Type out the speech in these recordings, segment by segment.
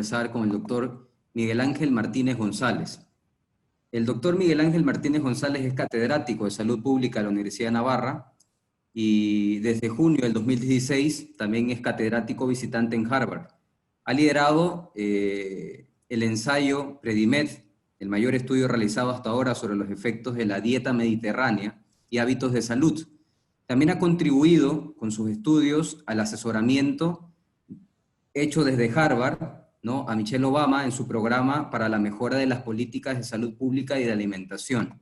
conversar con el doctor Miguel Ángel Martínez González. El doctor Miguel Ángel Martínez González es catedrático de Salud Pública de la Universidad de Navarra y desde junio del 2016 también es catedrático visitante en Harvard. Ha liderado el ensayo PREDIMED, el mayor estudio realizado hasta ahora sobre los efectos de la dieta mediterránea y hábitos de salud. También ha contribuido con sus estudios al asesoramiento hecho desde Harvard, ¿no?, a Michelle Obama en su programa para la mejora de las políticas de salud pública y de alimentación.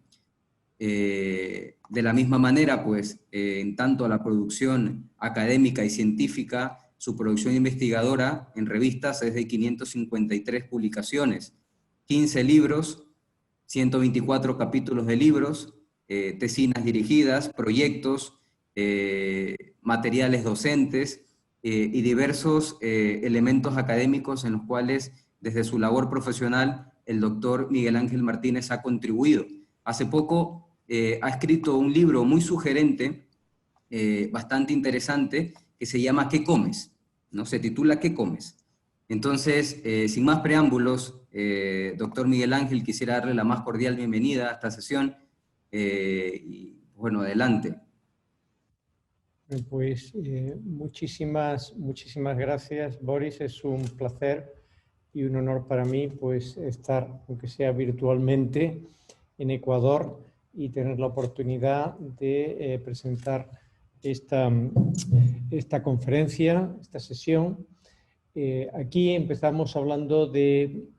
De la misma manera, pues, en tanto a la producción académica y científica, su producción investigadora en revistas es de 553 publicaciones, 15 libros, 124 capítulos de libros, tesinas dirigidas, proyectos, materiales docentes y diversos elementos académicos en los cuales, desde su labor profesional, el doctor Miguel Ángel Martínez ha contribuido. Hace poco ha escrito un libro muy sugerente, bastante interesante, que se llama ¿Qué comes?, ¿no? Se titula ¿Qué comes? Entonces, sin más preámbulos, doctor Miguel Ángel, quisiera darle la más cordial bienvenida a esta sesión. Y bueno, adelante. Pues muchísimas gracias, Boris. Es un placer y un honor para mí, pues, estar, aunque sea virtualmente, en Ecuador y tener la oportunidad de presentar esta conferencia, esta sesión. Aquí empezamos hablando de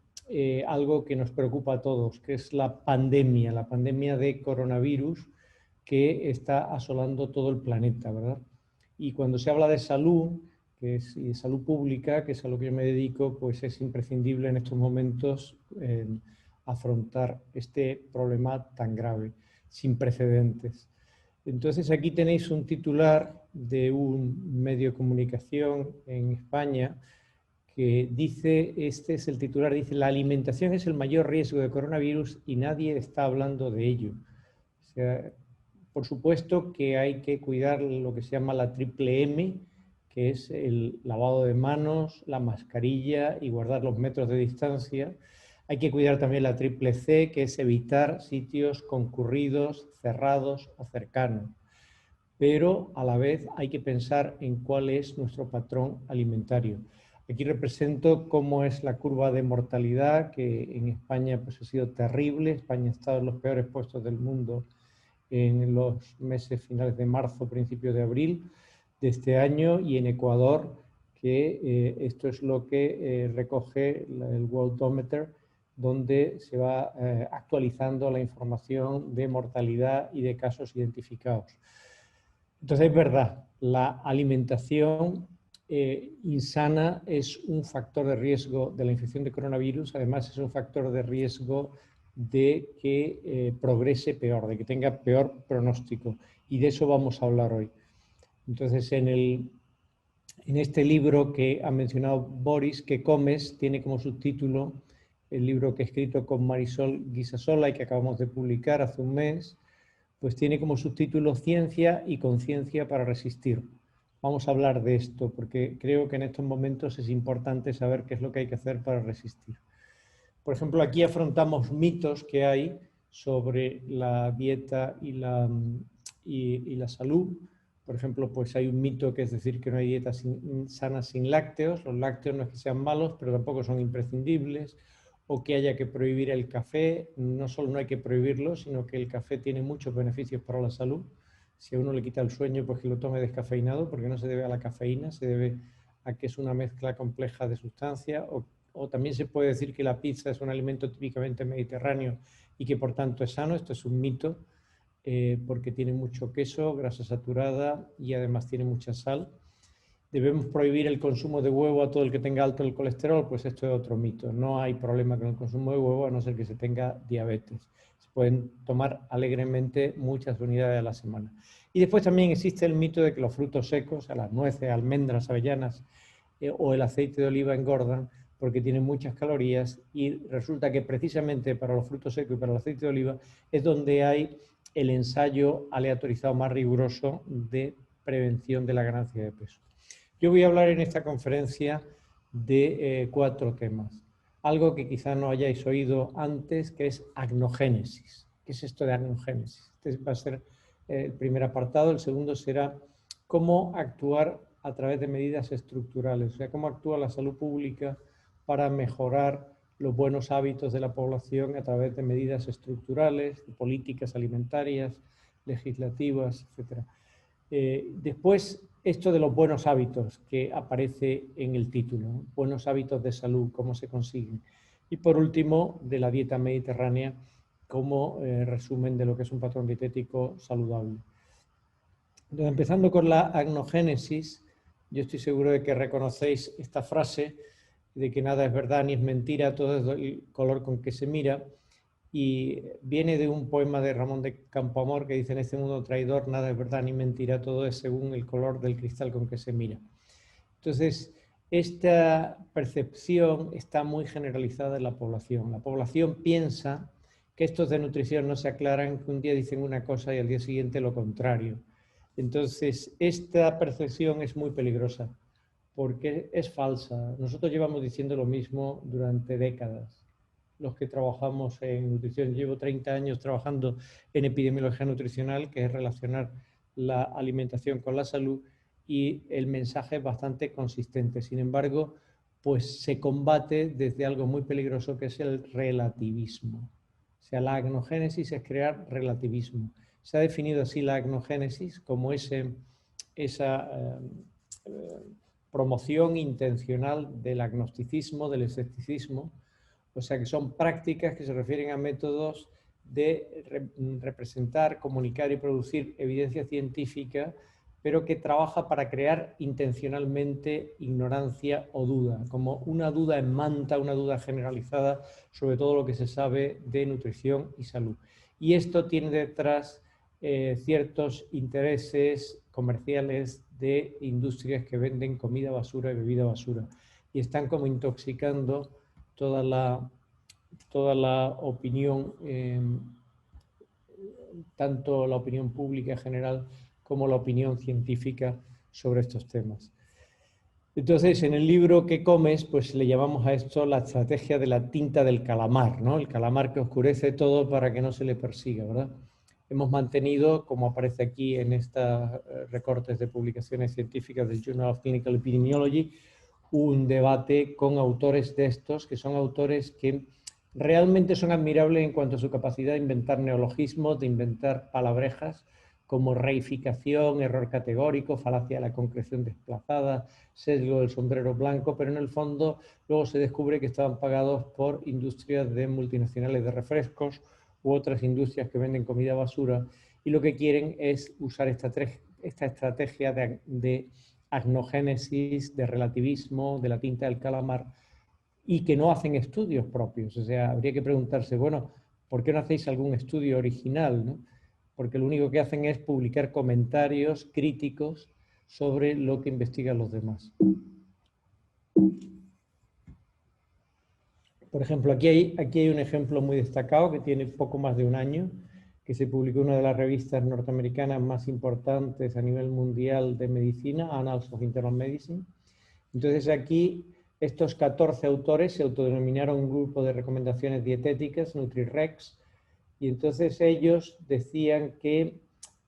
algo que nos preocupa a todos, que es la pandemia de coronavirus que está asolando todo el planeta, ¿verdad? Y cuando se habla de salud, y de salud pública, que es a lo que yo me dedico, pues es imprescindible en estos momentos afrontar este problema tan grave, sin precedentes. Entonces aquí tenéis un titular de un medio de comunicación en España que dice, este es el titular, dice: la alimentación es el mayor riesgo de coronavirus y nadie está hablando de ello. O sea, por supuesto que hay que cuidar lo que se llama la triple M, que es el lavado de manos, la mascarilla y guardar los metros de distancia. Hay que cuidar también la triple C, que es evitar sitios concurridos, cerrados o cercanos. Pero a la vez hay que pensar en cuál es nuestro patrón alimentario. Aquí represento cómo es la curva de mortalidad, que en España pues, ha sido terrible. España ha estado en los peores puestos del mundo en los meses finales de marzo, principios de abril de este año, y en Ecuador, que esto es lo que recoge el Worldometer, donde se va actualizando la información de mortalidad y de casos identificados. Entonces, es verdad, la alimentación insana es un factor de riesgo de la infección de coronavirus, además es un factor de riesgo de que progrese peor, de que tenga peor pronóstico, y de eso vamos a hablar hoy. Entonces, en este libro que ha mencionado Boris, ¿Qué comes?, tiene como subtítulo el libro que he escrito con Marisol Guisasola y que acabamos de publicar hace un mes, pues tiene como subtítulo Ciencia y conciencia para resistir. Vamos a hablar de esto porque creo que en estos momentos es importante saber qué es lo que hay que hacer para resistir. Por ejemplo, aquí afrontamos mitos que hay sobre la dieta y la salud. Por ejemplo, pues hay un mito que es decir que no hay dieta sana sin lácteos. Los lácteos no es que sean malos, pero tampoco son imprescindibles. O que haya que prohibir el café. No solo no hay que prohibirlo, sino que el café tiene muchos beneficios para la salud. Si a uno le quita el sueño, pues que lo tome descafeinado, porque no se debe a la cafeína, se debe a que es una mezcla compleja de sustancias. O también se puede decir que la pizza es un alimento típicamente mediterráneo y que por tanto es sano. Esto es un mito, porque tiene mucho queso, grasa saturada y además tiene mucha sal. ¿Debemos prohibir el consumo de huevo a todo el que tenga alto el colesterol? Pues esto es otro mito. No hay problema con el consumo de huevo a no ser que se tenga diabetes. Se pueden tomar alegremente muchas unidades a la semana. Y después también existe el mito de que los frutos secos, las nueces, almendras, avellanas o el aceite de oliva engordan porque tienen muchas calorías, y resulta que precisamente para los frutos secos y para el aceite de oliva es donde hay el ensayo aleatorizado más riguroso de prevención de la ganancia de peso. Yo voy a hablar en esta conferencia de 4 temas. Algo que quizá no hayáis oído antes, que es agnogénesis. ¿Qué es esto de agnogénesis? Este va a ser el primer apartado. El segundo será cómo actuar a través de medidas estructurales, o sea, cómo actúa la salud pública para mejorar los buenos hábitos de la población a través de medidas estructurales, de políticas alimentarias, legislativas, etc. Después, esto de los buenos hábitos que aparece en el título, ¿no? Buenos hábitos de salud, cómo se consiguen. Y por último, de la dieta mediterránea como resumen de lo que es un patrón dietético saludable. Entonces, empezando con la agnogénesis, yo estoy seguro de que reconocéis esta frase de que nada es verdad ni es mentira, todo es el color con que se mira, y viene de un poema de Ramón de Campoamor que dice: en este mundo traidor nada es verdad ni mentira, todo es según el color del cristal con que se mira. Entonces, esta percepción está muy generalizada en la población. La población piensa que estos de nutrición no se aclaran, que un día dicen una cosa y al día siguiente lo contrario. Entonces, esta percepción es muy peligrosa porque es falsa. Nosotros llevamos diciendo lo mismo durante décadas. Los que trabajamos en nutrición, llevo 30 años trabajando en epidemiología nutricional, que es relacionar la alimentación con la salud, y el mensaje es bastante consistente. Sin embargo, pues se combate desde algo muy peligroso, que es el relativismo. O sea, la agnogénesis es crear relativismo. Se ha definido así la agnogénesis como esa promoción intencional del agnosticismo, del escepticismo, o sea que son prácticas que se refieren a métodos de representar, comunicar y producir evidencia científica, pero que trabaja para crear intencionalmente ignorancia o duda, como una duda en manta, una duda generalizada sobre todo lo que se sabe de nutrición y salud. Y esto tiene detrás ciertos intereses comerciales de industrias que venden comida basura y bebida basura, y están como intoxicando toda la opinión, tanto la opinión pública en general como la opinión científica sobre estos temas. Entonces, en el libro ¿Qué comes?, pues le llamamos a esto la estrategia de la tinta del calamar, ¿no? El calamar que oscurece todo para que no se le persiga, ¿verdad? Hemos mantenido, como aparece aquí en estos recortes de publicaciones científicas del Journal of Clinical Epidemiology, un debate con autores de estos, que son autores que realmente son admirables en cuanto a su capacidad de inventar neologismos, de inventar palabrejas como reificación, error categórico, falacia de la concreción desplazada, sesgo del sombrero blanco, pero en el fondo luego se descubre que estaban pagados por industrias de multinacionales de refrescos u otras industrias que venden comida basura, y lo que quieren es usar esta estrategia de agnogénesis, de relativismo, de la tinta del calamar, y que no hacen estudios propios. O sea, habría que preguntarse, bueno, ¿por qué no hacéis algún estudio original, ¿no? Porque lo único que hacen es publicar comentarios críticos sobre lo que investigan los demás. Por ejemplo, aquí hay un ejemplo muy destacado que tiene poco más de un año, que se publicó en una de las revistas norteamericanas más importantes a nivel mundial de medicina, Annals of Internal Medicine. Entonces aquí estos 14 autores se autodenominaron un grupo de recomendaciones dietéticas, NutriRex, y entonces ellos decían que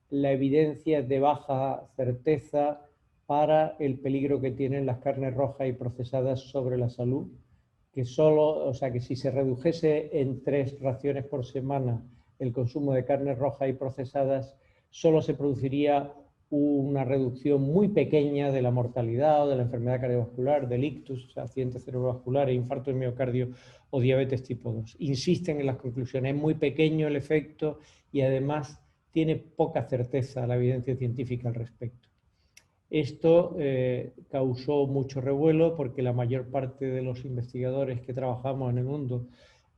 la evidencia es de baja certeza para el peligro que tienen las carnes rojas y procesadas sobre la salud, que que si se redujese en 3 raciones por semana el consumo de carnes rojas y procesadas, solo se produciría una reducción muy pequeña de la mortalidad o de la enfermedad cardiovascular, del ictus, accidente cerebrovascular, infarto de miocardio o diabetes tipo 2. Insisten en las conclusiones, es muy pequeño el efecto y además tiene poca certeza la evidencia científica al respecto. Esto causó mucho revuelo porque la mayor parte de los investigadores que trabajamos en el mundo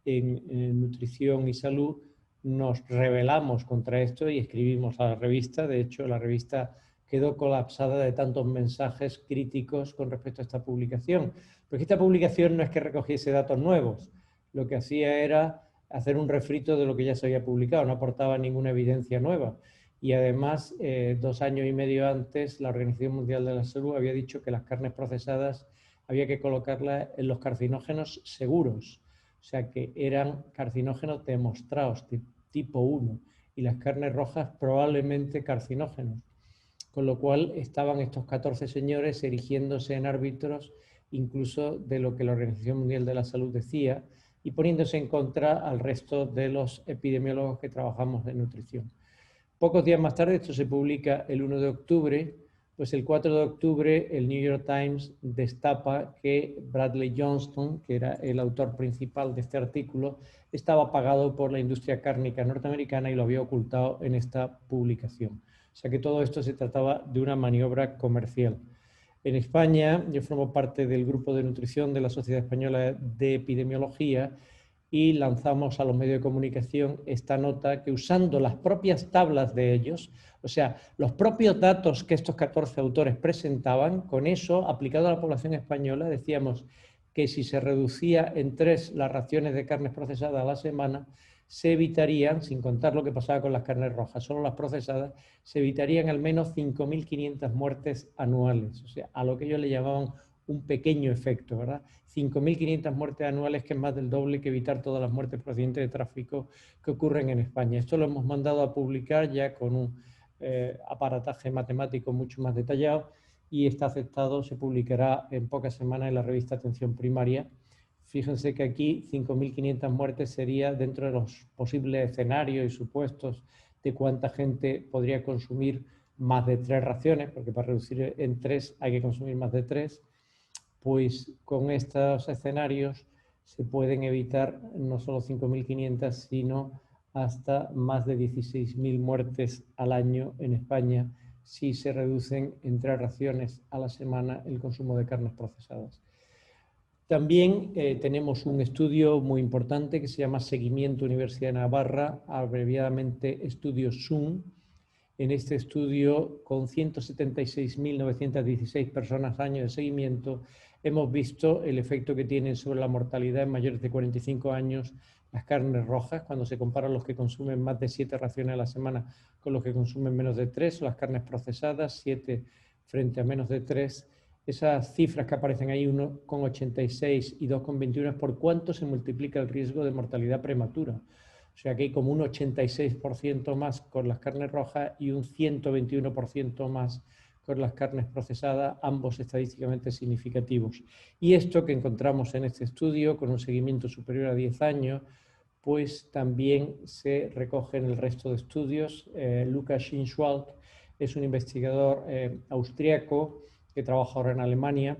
en nutrición y salud nos rebelamos contra esto y escribimos a la revista. De hecho, la revista quedó colapsada de tantos mensajes críticos con respecto a esta publicación. Porque esta publicación no es que recogiese datos nuevos, lo que hacía era hacer un refrito de lo que ya se había publicado, no aportaba ninguna evidencia nueva. Y además, 2 años y medio antes, la Organización Mundial de la Salud había dicho que las carnes procesadas había que colocarla en los carcinógenos seguros, o sea que eran carcinógenos demostrados, tipo 1, y las carnes rojas probablemente carcinógenos. Con lo cual estaban estos 14 señores erigiéndose en árbitros incluso de lo que la Organización Mundial de la Salud decía y poniéndose en contra al resto de los epidemiólogos que trabajamos en nutrición. Pocos días más tarde, esto se publica el 1 de octubre, pues el 4 de octubre el New York Times destapa que Bradley Johnston, que era el autor principal de este artículo, estaba pagado por la industria cárnica norteamericana y lo había ocultado en esta publicación. O sea que todo esto se trataba de una maniobra comercial. En España, yo formo parte del grupo de nutrición de la Sociedad Española de Epidemiología y lanzamos a los medios de comunicación esta nota que, usando las propias tablas de ellos, o sea, los propios datos que estos 14 autores presentaban, con eso, aplicado a la población española, decíamos que si se reducía en 3 las raciones de carnes procesadas a la semana, se evitarían, sin contar lo que pasaba con las carnes rojas, solo las procesadas, se evitarían al menos 5.500 muertes anuales, o sea, a lo que ellos le llamaban un pequeño efecto, ¿verdad? 5.500 muertes anuales, que es más del doble que evitar todas las muertes procedentes de tráfico que ocurren en España. Esto lo hemos mandado a publicar ya con un aparataje matemático mucho más detallado y está aceptado, se publicará en pocas semanas en la revista Atención Primaria. Fíjense que aquí 5.500 muertes sería dentro de los posibles escenarios y supuestos de cuánta gente podría consumir más de 3 raciones, porque para reducir en 3 hay que consumir más de 3, pues con estos escenarios se pueden evitar no solo 5.500, sino hasta más de 16.000 muertes al año en España si se reducen en 3 raciones a la semana el consumo de carnes procesadas. También tenemos un estudio muy importante que se llama Seguimiento Universidad de Navarra, abreviadamente estudio SUN. En este estudio, con 176.916 personas año de seguimiento, hemos visto el efecto que tienen sobre la mortalidad en mayores de 45 años las carnes rojas, cuando se comparan los que consumen más de 7 raciones a la semana con los que consumen menos de 3, o las carnes procesadas, 7 frente a menos de 3. Esas cifras que aparecen ahí, 1,86 y 2,21, es por cuánto se multiplica el riesgo de mortalidad prematura. O sea que hay como un 86% más con las carnes rojas y un 121% más con las carnes procesadas, ambos estadísticamente significativos. Y esto que encontramos en este estudio, con un seguimiento superior a 10 años, pues también se recoge en el resto de estudios. Lukas Schinwald es un investigador austriaco que trabaja ahora en Alemania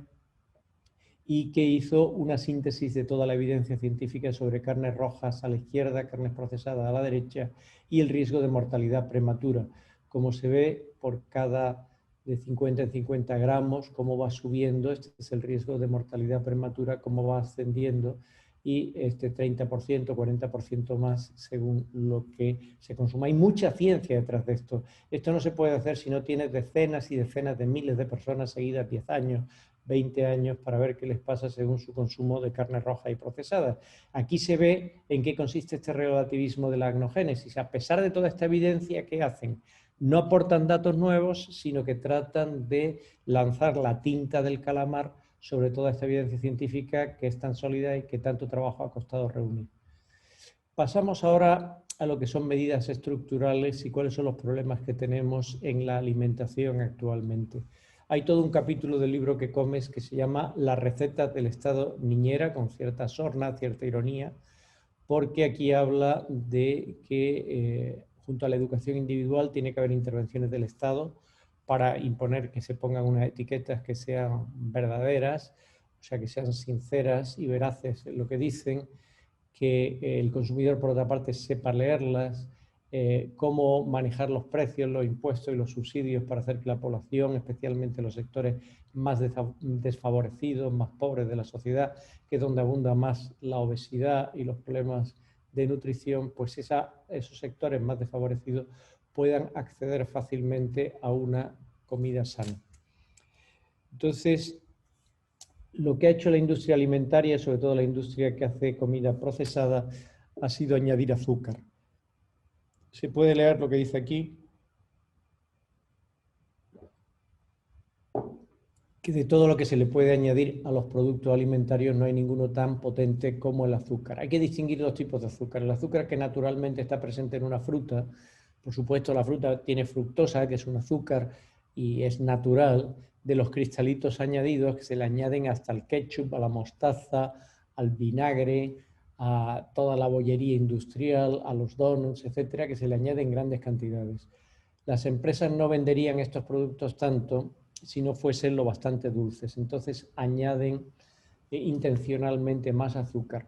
y que hizo una síntesis de toda la evidencia científica sobre carnes rojas a la izquierda, carnes procesadas a la derecha y el riesgo de mortalidad prematura. Como se ve, por cada de 50 en 50 gramos, cómo va subiendo, este es el riesgo de mortalidad prematura, cómo va ascendiendo, y este 30%, 40% más según lo que se consuma. Hay mucha ciencia detrás de esto. Esto no se puede hacer si no tienes decenas y decenas de miles de personas seguidas 10 años, 20 años, para ver qué les pasa según su consumo de carne roja y procesada. Aquí se ve en qué consiste este relativismo de la agnogénesis. A pesar de toda esta evidencia, ¿qué hacen? No aportan datos nuevos, sino que tratan de lanzar la tinta del calamar sobre toda esta evidencia científica que es tan sólida y que tanto trabajo ha costado reunir. Pasamos ahora a lo que son medidas estructurales y cuáles son los problemas que tenemos en la alimentación actualmente. Hay todo un capítulo del libro que comes que se llama Las recetas del Estado niñera, con cierta sorna, cierta ironía, porque aquí habla de que junto a la educación individual tiene que haber intervenciones del Estado para imponer que se pongan unas etiquetas que sean verdaderas, o sea, que sean sinceras y veraces en lo que dicen, que el consumidor, por otra parte, sepa leerlas, cómo manejar los precios, los impuestos y los subsidios para hacer que la población, especialmente los sectores más desfavorecidos, más pobres de la sociedad, que es donde abunda más la obesidad y los problemas de nutrición, pues esos sectores más desfavorecidos puedan acceder fácilmente a una comida sana. Entonces, lo que ha hecho la industria alimentaria, sobre todo la industria que hace comida procesada, ha sido añadir azúcar. Se puede leer lo que dice aquí. que de todo lo que se le puede añadir a los productos alimentarios no hay ninguno tan potente como el azúcar. Hay que distinguir dos tipos de azúcar. El azúcar que naturalmente está presente en una fruta, por supuesto la fruta tiene fructosa, que es un azúcar y es natural, de los cristalitos añadidos que se le añaden hasta al ketchup, a la mostaza, al vinagre, a toda la bollería industrial, a los donuts, etcétera, que se le añaden grandes cantidades. Las empresas no venderían estos productos tanto si no fuesen lo bastante dulces. Entonces añaden intencionalmente más azúcar.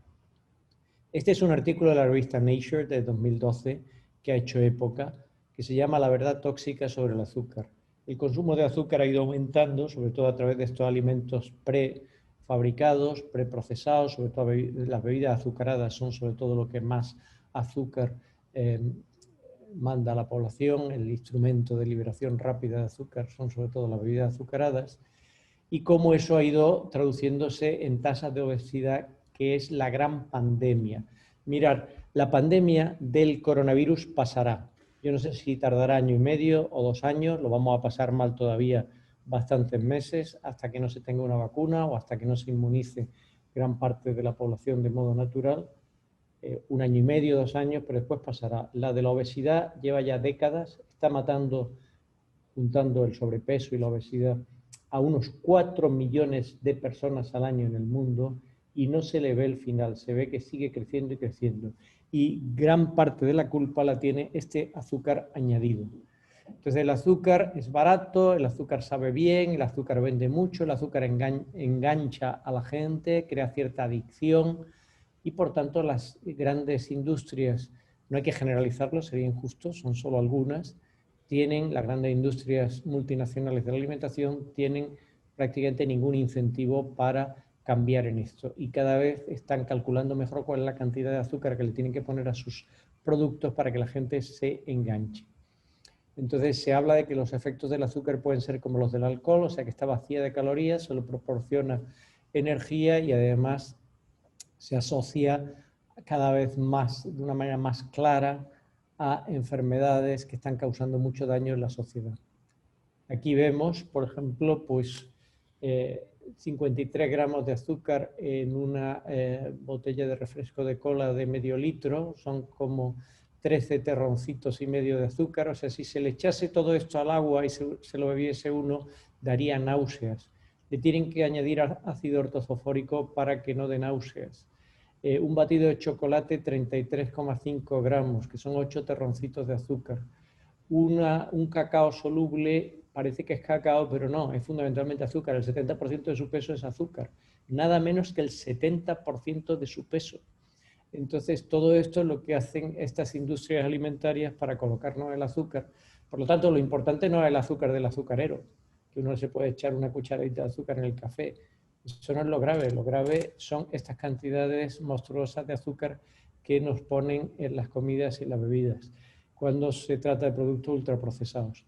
Este es un artículo de la revista Nature de 2012 que ha hecho época, que se llama La verdad tóxica sobre el azúcar. El consumo de azúcar ha ido aumentando, sobre todo a través de estos alimentos prefabricados, preprocesados, sobre todo las bebidas azucaradas son sobre todo lo que más azúcar manda a la población. El instrumento de liberación rápida de azúcar son sobre todo las bebidas azucaradas, y cómo eso ha ido traduciéndose en tasas de obesidad, que es la gran pandemia. Mirad, la pandemia del coronavirus pasará. Yo no sé si tardará 1,5 años o 2 años, lo vamos a pasar mal todavía bastantes meses, hasta que no se tenga una vacuna o hasta que no se inmunice gran parte de la población de modo natural. 1,5 años, 2 años, pero después pasará. La de la obesidad lleva ya décadas, está matando, juntando el sobrepeso y la obesidad, a unos 4 millones de personas al año en el mundo, y no se le ve el final, se ve que sigue creciendo y creciendo. Y gran parte de la culpa la tiene este azúcar añadido. Entonces el azúcar es barato, el azúcar sabe bien, el azúcar vende mucho, el azúcar engancha a la gente, crea cierta adicción, y por tanto las grandes industrias, no hay que generalizarlo, sería injusto, son solo algunas, las grandes industrias multinacionales de la alimentación tienen prácticamente ningún incentivo para cambiar en esto, y cada vez están calculando mejor cuál es la cantidad de azúcar que le tienen que poner a sus productos para que la gente se enganche. Entonces se habla de que los efectos del azúcar pueden ser como los del alcohol, o sea que está vacía de calorías, solo proporciona energía y además se asocia cada vez más, de una manera más clara, a enfermedades que están causando mucho daño en la sociedad. Aquí vemos, por ejemplo, pues 53 gramos de azúcar en una botella de refresco de cola de medio litro, son como 13 terroncitos y medio de azúcar. O sea, si se le echase todo esto al agua y se lo bebiese uno, daría náuseas. Le tienen que añadir ácido ortofosfórico para que no dé náuseas. Un batido de chocolate, 33,5 gramos, que son 8 terroncitos de azúcar. Un cacao soluble, parece que es cacao, pero no, es fundamentalmente azúcar. El 70% de su peso es azúcar, nada menos que el 70% de su peso. Entonces, todo esto es lo que hacen estas industrias alimentarias para colocarnos el azúcar. Por lo tanto, lo importante no es el azúcar del azucarero, que uno se puede echar una cucharadita de azúcar en el café. Eso no es lo grave son estas cantidades monstruosas de azúcar que nos ponen en las comidas y las bebidas cuando se trata de productos ultraprocesados.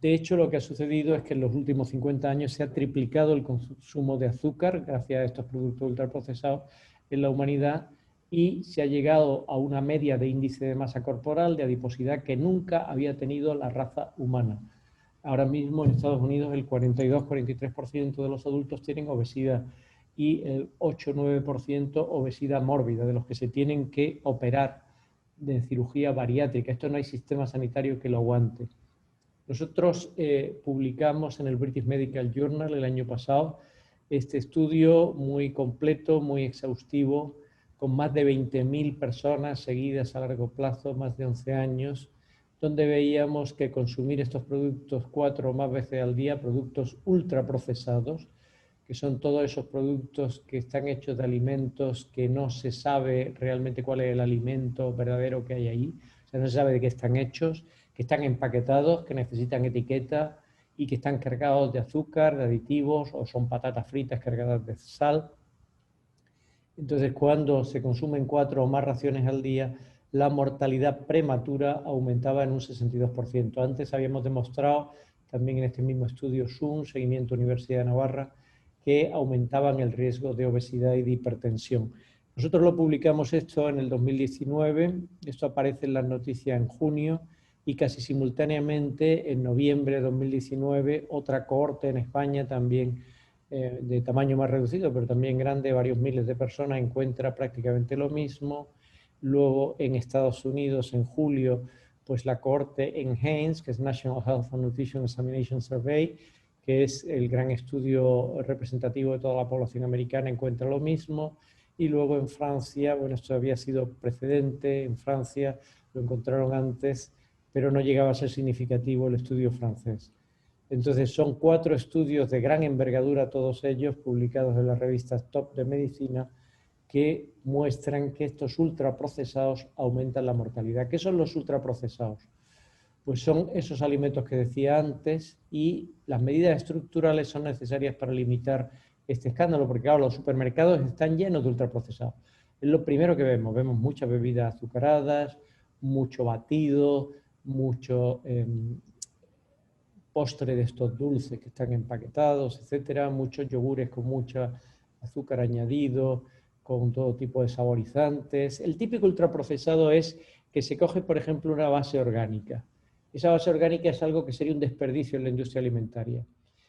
De hecho, lo que ha sucedido es que en los últimos 50 años se ha triplicado el consumo de azúcar gracias a estos productos ultraprocesados en la humanidad, y se ha llegado a una media de índice de masa corporal, de adiposidad, que nunca había tenido la raza humana. Ahora mismo en Estados Unidos el 42-43% de los adultos tienen obesidad y el 8-9% obesidad mórbida, de los que se tienen que operar de cirugía bariátrica. Esto no hay sistema sanitario que lo aguante. Nosotros publicamos en el British Medical Journal el año pasado este estudio muy completo, muy exhaustivo, con más de 20.000 personas seguidas a largo plazo, más de 11 años, donde veíamos que consumir estos productos 4 o más veces al día, productos ultraprocesados, que son todos esos productos que están hechos de alimentos que no se sabe realmente cuál es el alimento verdadero que hay ahí, o sea, no se sabe de qué están hechos, que están empaquetados, que necesitan etiqueta y que están cargados de azúcar, de aditivos, o son patatas fritas cargadas de sal. Entonces, cuando se consumen 4 o más raciones al día, la mortalidad prematura aumentaba en un 62%. Antes habíamos demostrado, también en este mismo estudio SUN, Seguimiento Universidad de Navarra, que aumentaban el riesgo de obesidad y de hipertensión. Nosotros lo publicamos esto en el 2019, esto aparece en las noticias en junio, y casi simultáneamente en noviembre de 2019 otra cohorte en España también de tamaño más reducido, pero también grande, varios miles de personas, encuentra prácticamente lo mismo. Luego en Estados Unidos, en julio, pues la cohorte NHANES, que es National Health and Nutrition Examination Survey, que es el gran estudio representativo de toda la población americana, encuentra lo mismo. Y luego en Francia, bueno, esto había sido precedente, en Francia lo encontraron antes, pero no llegaba a ser significativo el estudio francés. Entonces son 4 estudios de gran envergadura, todos ellos publicados en las revistas top de medicina, que muestran que estos ultraprocesados aumentan la mortalidad. ¿Qué son los ultraprocesados? Pues son esos alimentos que decía antes, y las medidas estructurales son necesarias para limitar este escándalo, porque claro, los supermercados están llenos de ultraprocesados. Es lo primero que vemos. Vemos muchas bebidas azucaradas, mucho batido, mucho postre de estos dulces que están empaquetados, etcétera, muchos yogures con mucha azúcar añadido, con todo tipo de saborizantes. El típico ultraprocesado es que se coge, por ejemplo, una base orgánica. Esa base orgánica es algo que sería un desperdicio en la industria alimentaria.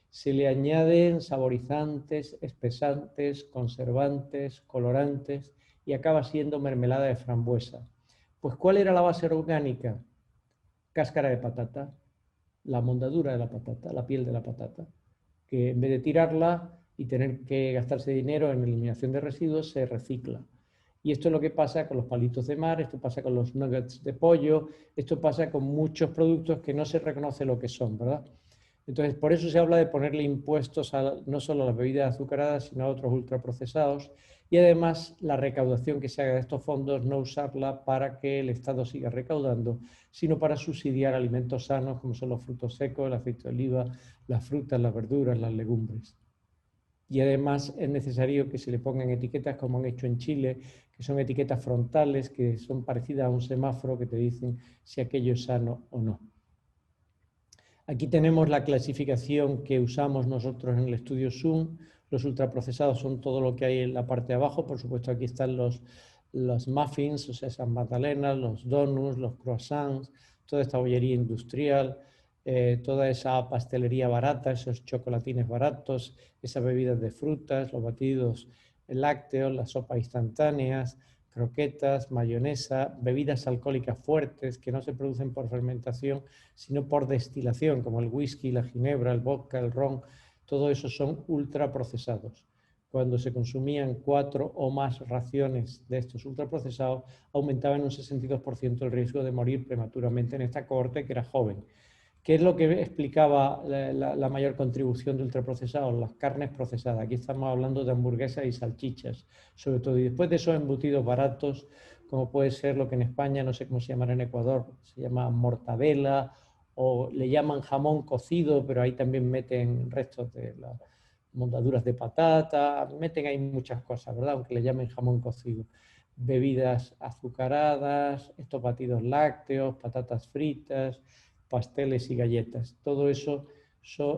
Se le añaden saborizantes, espesantes, conservantes, colorantes, y acaba siendo mermelada de frambuesa. Pues, ¿cuál era la base orgánica? Cáscara de patata, la mondadura de la patata, la piel de la patata, que en vez de tirarla y tener que gastarse dinero en eliminación de residuos, se recicla. Y esto es lo que pasa con los palitos de mar, esto pasa con los nuggets de pollo, esto pasa con muchos productos que no se reconoce lo que son, ¿verdad? Entonces, por eso se habla de ponerle impuestos no solo a las bebidas azucaradas, sino a otros ultraprocesados, y además la recaudación que se haga de estos fondos no usarla para que el Estado siga recaudando, sino para subsidiar alimentos sanos como son los frutos secos, el aceite de oliva, las frutas, las verduras, las legumbres. Y además es necesario que se le pongan etiquetas, como han hecho en Chile, que son etiquetas frontales, que son parecidas a un semáforo que te dicen si aquello es sano o no. Aquí tenemos la clasificación que usamos nosotros en el estudio Zoom. Los ultraprocesados son todo lo que hay en la parte de abajo. Por supuesto, aquí están los muffins, o sea, esas magdalenas, los donuts, los croissants, toda esta bollería industrial, toda esa pastelería barata, esos chocolatines baratos, esas bebidas de frutas, los batidos lácteos, las sopas instantáneas, croquetas, mayonesa, bebidas alcohólicas fuertes que no se producen por fermentación, sino por destilación, como el whisky, la ginebra, el vodka, el ron. Todo eso son ultraprocesados. Cuando se consumían 4 o más raciones de estos ultraprocesados, aumentaba en un 62% el riesgo de morir prematuramente en esta cohorte, que era joven. ¿Qué es lo que explicaba la mayor contribución de ultraprocesados? Las carnes procesadas. Aquí estamos hablando de hamburguesas y salchichas, sobre todo. Y después de esos embutidos baratos, como puede ser lo que en España, no sé cómo se llamará en Ecuador, se llama mortadela, o le llaman jamón cocido, pero ahí también meten restos de las mondaduras de patata, meten ahí muchas cosas, ¿verdad? Aunque le llamen jamón cocido. Bebidas azucaradas, estos batidos lácteos, patatas fritas, pasteles y galletas. Todo eso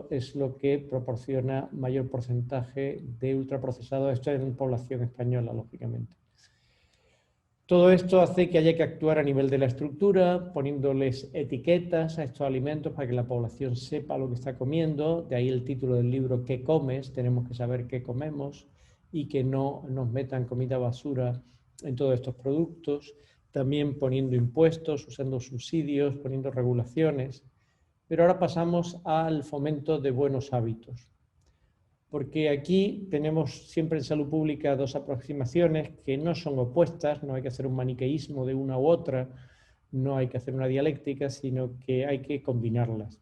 es lo que proporciona mayor porcentaje de ultraprocesados. Esto es en población española, lógicamente. Todo esto hace que haya que actuar a nivel de la estructura, poniéndoles etiquetas a estos alimentos para que la población sepa lo que está comiendo. De ahí el título del libro, ¿qué comes? Tenemos que saber qué comemos y que no nos metan comida basura en todos estos productos. También poniendo impuestos, usando subsidios, poniendo regulaciones. Pero ahora pasamos al fomento de buenos hábitos. Porque aquí tenemos siempre en salud pública 2 aproximaciones que no son opuestas, no hay que hacer un maniqueísmo de una u otra, no hay que hacer una dialéctica, sino que hay que combinarlas.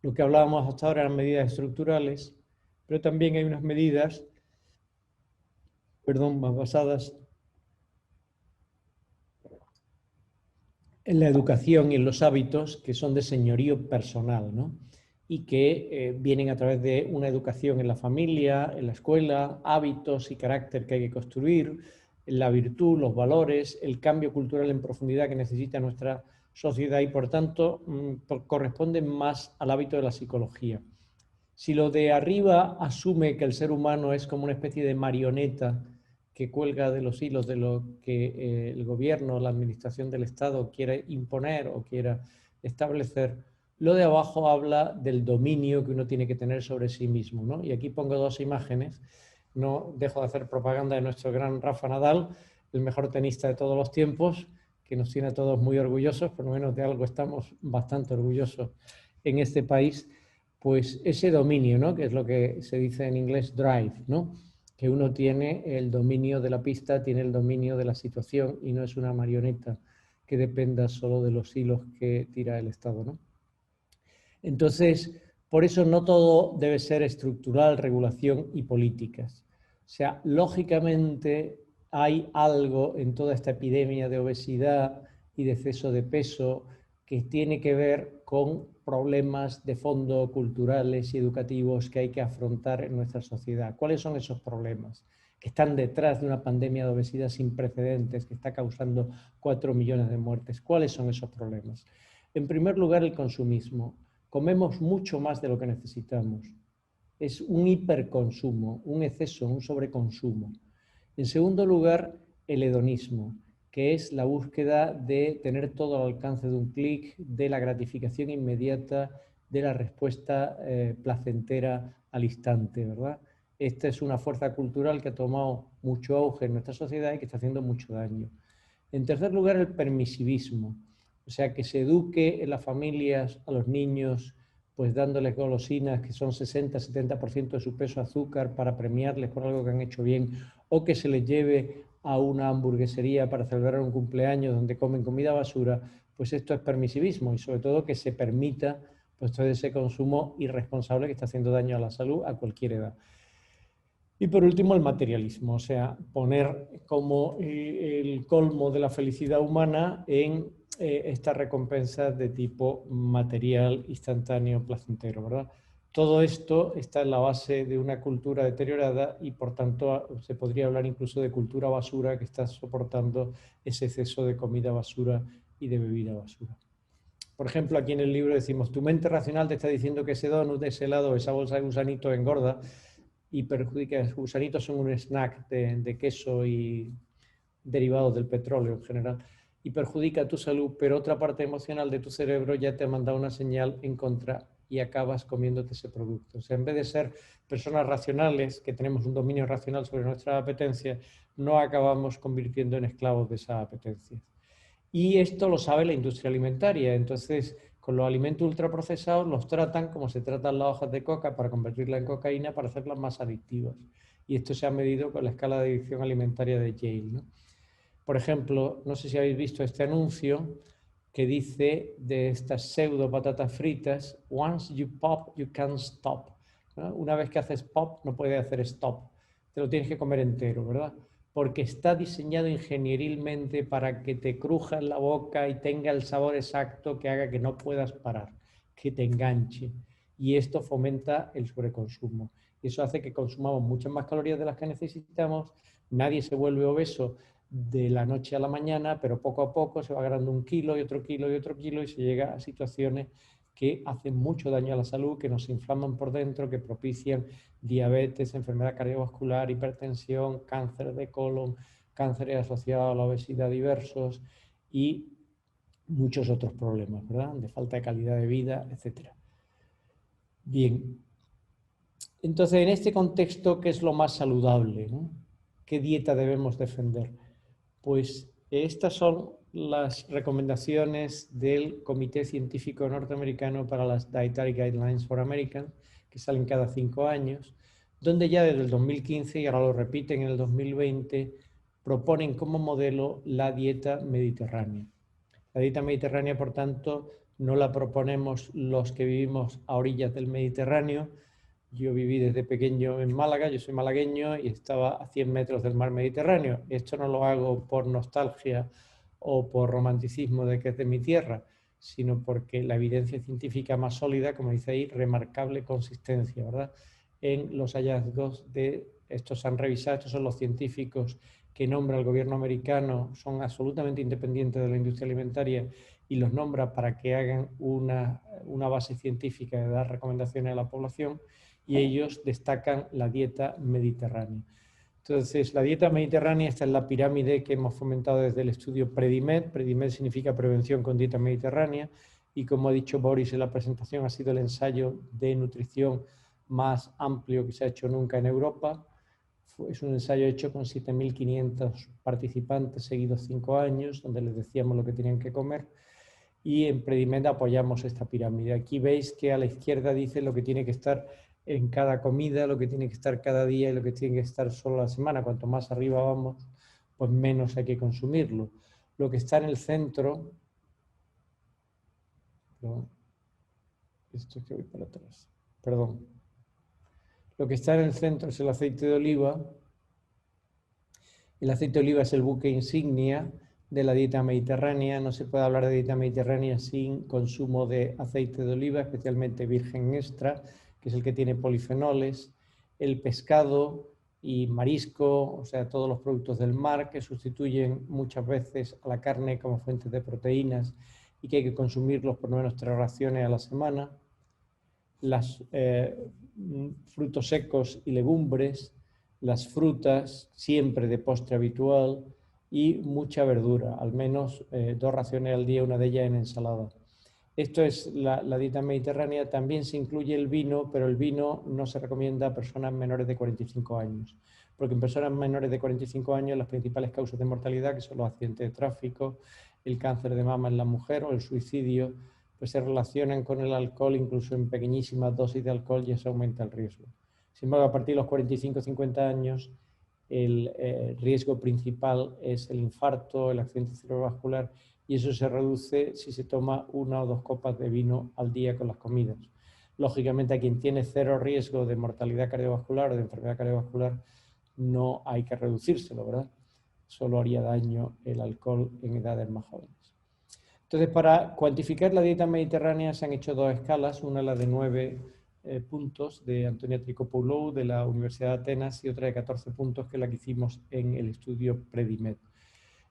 Lo que hablábamos hasta ahora eran medidas estructurales, pero también hay unas medidas, más basadas en la educación y en los hábitos, que son de señorío personal, ¿no? Y que vienen a través de una educación en la familia, en la escuela, hábitos y carácter que hay que construir, la virtud, los valores, el cambio cultural en profundidad que necesita nuestra sociedad, y por tanto corresponden más al hábito de la psicología. Si lo de arriba asume que el ser humano es como una especie de marioneta que cuelga de los hilos de lo que el gobierno, la administración del Estado quiere imponer o quiera establecer, Lo de abajo habla del dominio que uno tiene que tener sobre sí mismo, ¿no? Y aquí pongo dos imágenes. No dejo de hacer propaganda de nuestro gran Rafa Nadal, el mejor tenista de todos los tiempos, que nos tiene a todos muy orgullosos, por lo menos de algo estamos bastante orgullosos en este país. Pues ese dominio, ¿no? Que es lo que se dice en inglés drive, ¿no? Que uno tiene el dominio de la pista, tiene el dominio de la situación y no es una marioneta que dependa solo de los hilos que tira el Estado, ¿no? Entonces, por eso no todo debe ser estructural, regulación y políticas. O sea, lógicamente hay algo en toda esta epidemia de obesidad y de exceso de peso que tiene que ver con problemas de fondo culturales y educativos que hay que afrontar en nuestra sociedad. ¿Cuáles son esos problemas que están detrás de una pandemia de obesidad sin precedentes que está causando 4 millones de muertes? ¿Cuáles son esos problemas? En primer lugar, el consumismo. Comemos mucho más de lo que necesitamos. Es un hiperconsumo, un exceso, un sobreconsumo. En segundo lugar, el hedonismo, que es la búsqueda de tener todo al alcance de un clic, de la gratificación inmediata, de la respuesta placentera al instante, ¿verdad? Esta es una fuerza cultural que ha tomado mucho auge en nuestra sociedad y que está haciendo mucho daño. En tercer lugar, el permisivismo, o sea, que se eduque en las familias a los niños, pues dándoles golosinas que son 60-70% de su peso azúcar para premiarles por algo que han hecho bien, o que se les lleve a una hamburguesería para celebrar un cumpleaños donde comen comida basura, pues esto es permisivismo y sobre todo que se permita pues todo ese consumo irresponsable que está haciendo daño a la salud a cualquier edad. Y por último, el materialismo, o sea, poner como el colmo de la felicidad humana en estas recompensas de tipo material, instantáneo, placentero, ¿verdad? Todo esto está en la base de una cultura deteriorada y, por tanto, se podría hablar incluso de cultura basura que está soportando ese exceso de comida basura y de bebida basura. Por ejemplo, aquí en el libro decimos, tu mente racional te está diciendo que ese donut, ese helado, esa bolsa de gusanito engorda y perjudica. Los gusanitos son un snack de queso y derivados del petróleo en general y perjudica tu salud, pero otra parte emocional de tu cerebro ya te ha mandado una señal en contra y acabas comiéndote ese producto. O sea, en vez de ser personas racionales, que tenemos un dominio racional sobre nuestras apetencias, no acabamos convirtiendo en esclavos de esas apetencias. Y esto lo sabe la industria alimentaria. Entonces, con los alimentos ultraprocesados los tratan como se tratan las hojas de coca para convertirla en cocaína para hacerlas más adictivas. Y esto se ha medido con la escala de adicción alimentaria de Yale, ¿no? Por ejemplo, no sé si habéis visto este anuncio que dice de estas pseudo patatas fritas, once you pop, you can't stop. ¿No? Una vez que haces pop, no puedes hacer stop. Te lo tienes que comer entero, ¿verdad? Porque está diseñado ingenierilmente para que te cruja en la boca y tenga el sabor exacto que haga que no puedas parar, que te enganche. Y esto fomenta el sobreconsumo. Y eso hace que consumamos muchas más calorías de las que necesitamos. Nadie se vuelve obeso de la noche a la mañana, pero poco a poco se va ganando 1 kilo y otro kilo y otro kilo y se llega a situaciones que hacen mucho daño a la salud, que nos inflaman por dentro, que propician diabetes, enfermedad cardiovascular, hipertensión, cáncer de colon, cánceres asociados a la obesidad diversos y muchos otros problemas, ¿verdad? De falta de calidad de vida, etc. Bien, entonces en este contexto, ¿qué es lo más saludable, ¿no? ¿Qué dieta debemos defender? Pues estas son las recomendaciones del Comité Científico Norteamericano para las Dietary Guidelines for Americans, que salen cada 5 años, donde ya desde el 2015, y ahora lo repiten en el 2020, proponen como modelo la dieta mediterránea. La dieta mediterránea, por tanto, no la proponemos los que vivimos a orillas del Mediterráneo. Yo viví desde pequeño en Málaga, yo soy malagueño y estaba a 100 metros del mar Mediterráneo. Esto no lo hago por nostalgia o por romanticismo de que es de mi tierra, sino porque la evidencia científica más sólida, como dice ahí, remarcable consistencia, ¿verdad? En los hallazgos de estos han revisado, estos son los científicos que nombra el gobierno americano, son absolutamente independientes de la industria alimentaria y los nombra para que hagan una base científica de dar recomendaciones a la población, y ellos destacan la dieta mediterránea. Entonces, la dieta mediterránea está en la pirámide que hemos fomentado desde el estudio PREDIMED. PREDIMED significa prevención con dieta mediterránea. y como ha dicho Boris en la presentación, ha sido el ensayo de nutrición más amplio que se ha hecho nunca en Europa. Es un ensayo hecho con 7.500 participantes seguidos 5 años, donde les decíamos lo que tenían que comer, y en Predimed apoyamos esta pirámide. Aquí veis que a la izquierda dice lo que tiene que estar en cada comida, lo que tiene que estar cada día y lo que tiene que estar solo la semana. Cuanto más arriba vamos, pues menos hay que consumirlo. Lo que está en el centro, esto es que voy para atrás, perdón. Lo que está en el centro es el aceite de oliva. El aceite de oliva es el buque insignia de la dieta mediterránea. No se puede hablar de dieta mediterránea sin consumo de aceite de oliva, especialmente virgen extra, que es el que tiene polifenoles, el pescado y marisco, o sea, todos los productos del mar que sustituyen muchas veces a la carne como fuente de proteínas y que hay que consumirlos por lo menos 3 raciones a la semana. Los frutos secos y legumbres, las frutas, siempre de postre habitual, y mucha verdura, al menos 2 raciones al día, una de ellas en ensalada. Esto es la dieta mediterránea. También se incluye el vino, pero el vino no se recomienda a personas menores de 45 años, porque en personas menores de 45 años las principales causas de mortalidad, que son los accidentes de tráfico, el cáncer de mama en la mujer o el suicidio, pues se relacionan con el alcohol. Incluso en pequeñísimas dosis de alcohol ya se aumenta el riesgo. Sin embargo, a partir de los 45-50 años, el riesgo principal es el infarto, el accidente cerebrovascular, y eso se reduce si se toma 1 o 2 copas de vino al día con las comidas. Lógicamente, a quien tiene 0 riesgo de mortalidad cardiovascular o de enfermedad cardiovascular, no hay que reducírselo, ¿verdad? Solo haría daño el alcohol en edades más jóvenes. Entonces, para cuantificar la dieta mediterránea se han hecho 2 escalas, una la de 9 puntos de Antonia Tricopoulou de la Universidad de Atenas y otra de 14 puntos que es la que hicimos en el estudio Predimed.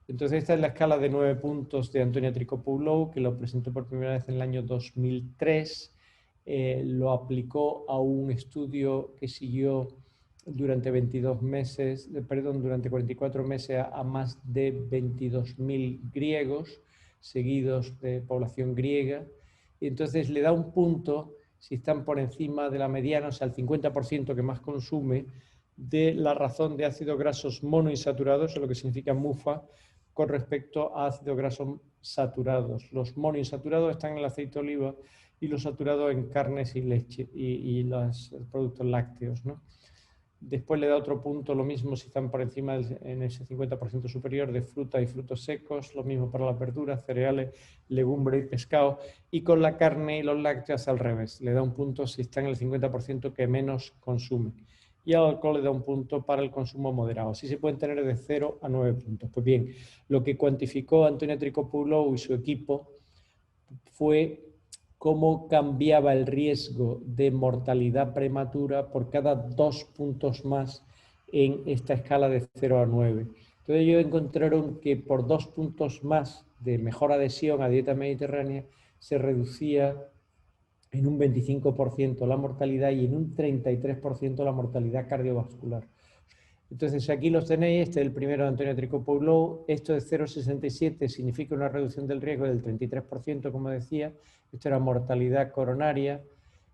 Entonces, esta es la escala de 9 puntos de Antonia Tricopoulou, que lo presentó por primera vez en el año 2003. Lo aplicó a un estudio que siguió durante 44 meses a más de 22.000 griegos seguidos de población griega. Y entonces le da un punto si están por encima de la mediana, o sea, el 50% que más consume de la razón de ácidos grasos monoinsaturados, lo que significa MUFA, con respecto a ácidos grasos saturados. Los monoinsaturados están en el aceite de oliva y los saturados en carnes y leche y los productos lácteos, ¿no? Después le da otro punto, lo mismo si están por encima en ese 50% superior de fruta y frutos secos, lo mismo para las verduras, cereales, legumbres y pescado, y con la carne y los lácteos al revés, le da un punto si están en el 50% que menos consume, y al alcohol le da un punto para el consumo moderado. Así se pueden tener de 0 a 9 puntos. Pues bien, lo que cuantificó Antonia Tricopoulou y su equipo fue cómo cambiaba el riesgo de mortalidad prematura por cada 2 puntos más en esta escala de 0 a 9. Entonces ellos encontraron que por 2 puntos más de mejor adhesión a dieta mediterránea se reducía en un 25% la mortalidad y en un 33% la mortalidad cardiovascular. Entonces aquí los tenéis, este es el primero de Antonia Tricopoulou, esto de 0,67 significa una reducción del riesgo del 33%, como decía, esto era mortalidad coronaria.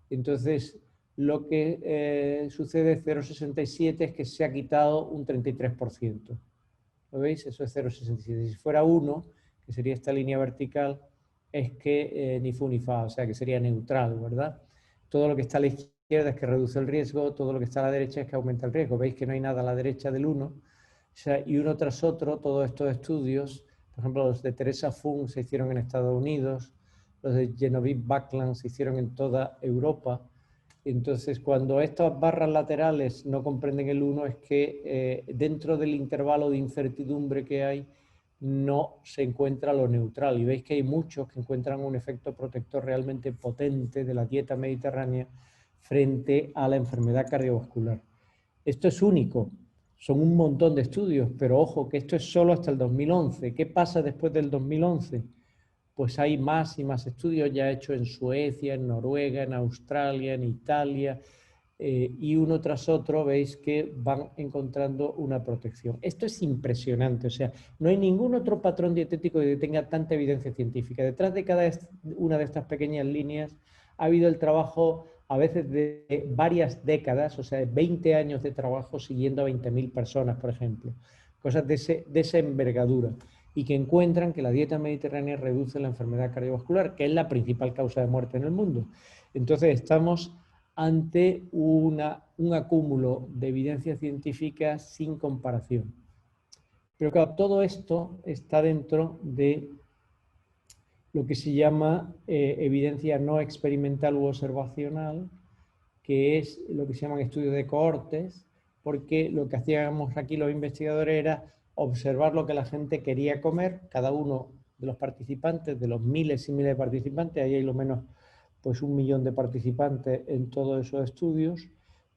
Entonces lo que sucede 0,67 es que se ha quitado un 33%. ¿Lo veis? Eso es 0,67. Si fuera 1, que sería esta línea vertical, es que ni fu ni fa, o sea que sería neutral, ¿verdad? Todo lo que está a la izquierda es que reduce el riesgo, todo lo que está a la derecha es que aumenta el riesgo. Veis que no hay nada a la derecha del 1, o sea, y uno tras otro, todos estos estudios, por ejemplo, los de Teresa Fung se hicieron en Estados Unidos, los de Genevieve Backlund se hicieron en toda Europa. Entonces, cuando estas barras laterales no comprenden el 1, es que dentro del intervalo de incertidumbre que hay, no se encuentra lo neutral. Y veis que hay muchos que encuentran un efecto protector realmente potente de la dieta mediterránea frente a la enfermedad cardiovascular. Esto es único, son un montón de estudios, pero ojo que esto es solo hasta el 2011. ¿Qué pasa después del 2011? Pues hay más y más estudios ya hechos en Suecia, en Noruega, en Australia, en Italia, y uno tras otro veis que van encontrando una protección. Esto es impresionante, o sea, no hay ningún otro patrón dietético que tenga tanta evidencia científica. Detrás de cada una de estas pequeñas líneas ha habido el trabajo a veces de varias décadas, o sea, de 20 años de trabajo siguiendo a 20.000 personas, por ejemplo. Cosas de esa envergadura y que encuentran que la dieta mediterránea reduce la enfermedad cardiovascular, que es la principal causa de muerte en el mundo. Entonces estamos ante un acúmulo de evidencia científica sin comparación. Pero claro, todo esto está dentro de lo que se llama evidencia no experimental u observacional, que es lo que se llaman estudios de cohortes, porque lo que hacíamos aquí los investigadores era observar lo que la gente quería comer, cada uno de los participantes, de los miles y miles de participantes, ahí hay lo menos pues 1 millón de participantes en todos esos estudios,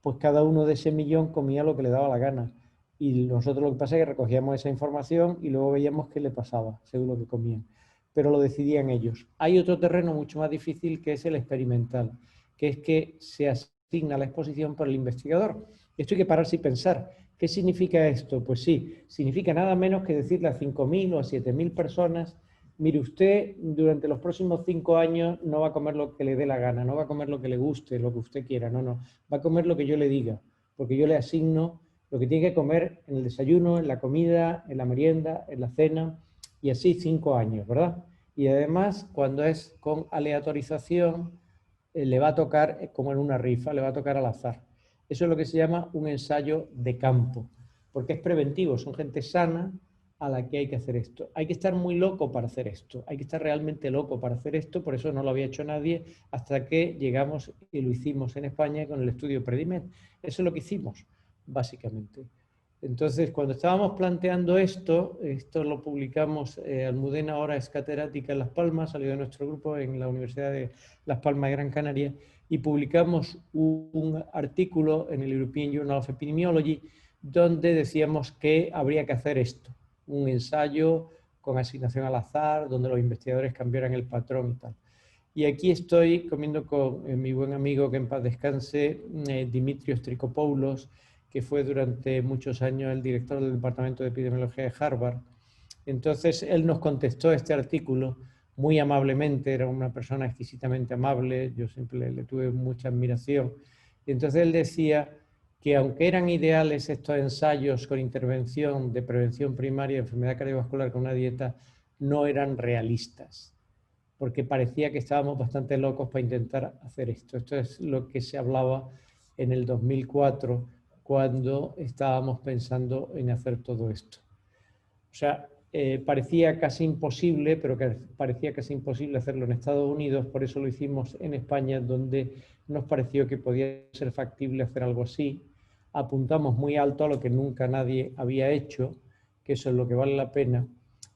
pues cada uno de ese millón comía lo que le daba la gana. Y nosotros lo que pasa es que recogíamos esa información y luego veíamos qué le pasaba según lo que comían. Pero lo decidían ellos. Hay otro terreno mucho más difícil que es el experimental, que es que se asigna la exposición por el investigador. Esto hay que pararse y pensar. ¿Qué significa esto? Pues sí, significa nada menos que decirle a 5.000 o a 7.000 personas: mire, usted durante los próximos 5 años no va a comer lo que le dé la gana, no va a comer lo que le guste, lo que usted quiera, no, va a comer lo que yo le diga, porque yo le asigno lo que tiene que comer en el desayuno, en la comida, en la merienda, en la cena, y así 5 años, ¿verdad? Y además, cuando es con aleatorización, le va a tocar, como en una rifa, le va a tocar al azar. Eso es lo que se llama un ensayo de campo, porque es preventivo, son gente sana a la que hay que hacer esto. Hay que estar muy loco para hacer esto, hay que estar realmente loco para hacer esto, por eso no lo había hecho nadie hasta que llegamos y lo hicimos en España con el estudio Predimed. Eso es lo que hicimos, básicamente. Entonces, cuando estábamos planteando esto lo publicamos, Almudena ahora es catedrática en Las Palmas, salió de nuestro grupo en la Universidad de Las Palmas de Gran Canaria, y publicamos un artículo en el European Journal of Epidemiology donde decíamos que habría que hacer esto, un ensayo con asignación al azar, donde los investigadores cambiaran el patrón y tal. Y aquí estoy comiendo con mi buen amigo, que en paz descanse, Dimitrios Trikopoulos, que fue durante muchos años el director del Departamento de Epidemiología de Harvard. Entonces, él nos contestó este artículo muy amablemente, era una persona exquisitamente amable, yo siempre le tuve mucha admiración. Y entonces él decía que aunque eran ideales estos ensayos con intervención de prevención primaria de enfermedad cardiovascular con una dieta, no eran realistas, porque parecía que estábamos bastante locos para intentar hacer esto. Esto es lo que se hablaba en el 2004, cuando estábamos pensando en hacer todo esto. O sea, parecía casi imposible, pero que parecía casi imposible hacerlo en Estados Unidos, por eso lo hicimos en España, donde nos pareció que podía ser factible hacer algo así. Apuntamos muy alto a lo que nunca nadie había hecho, que eso es lo que vale la pena.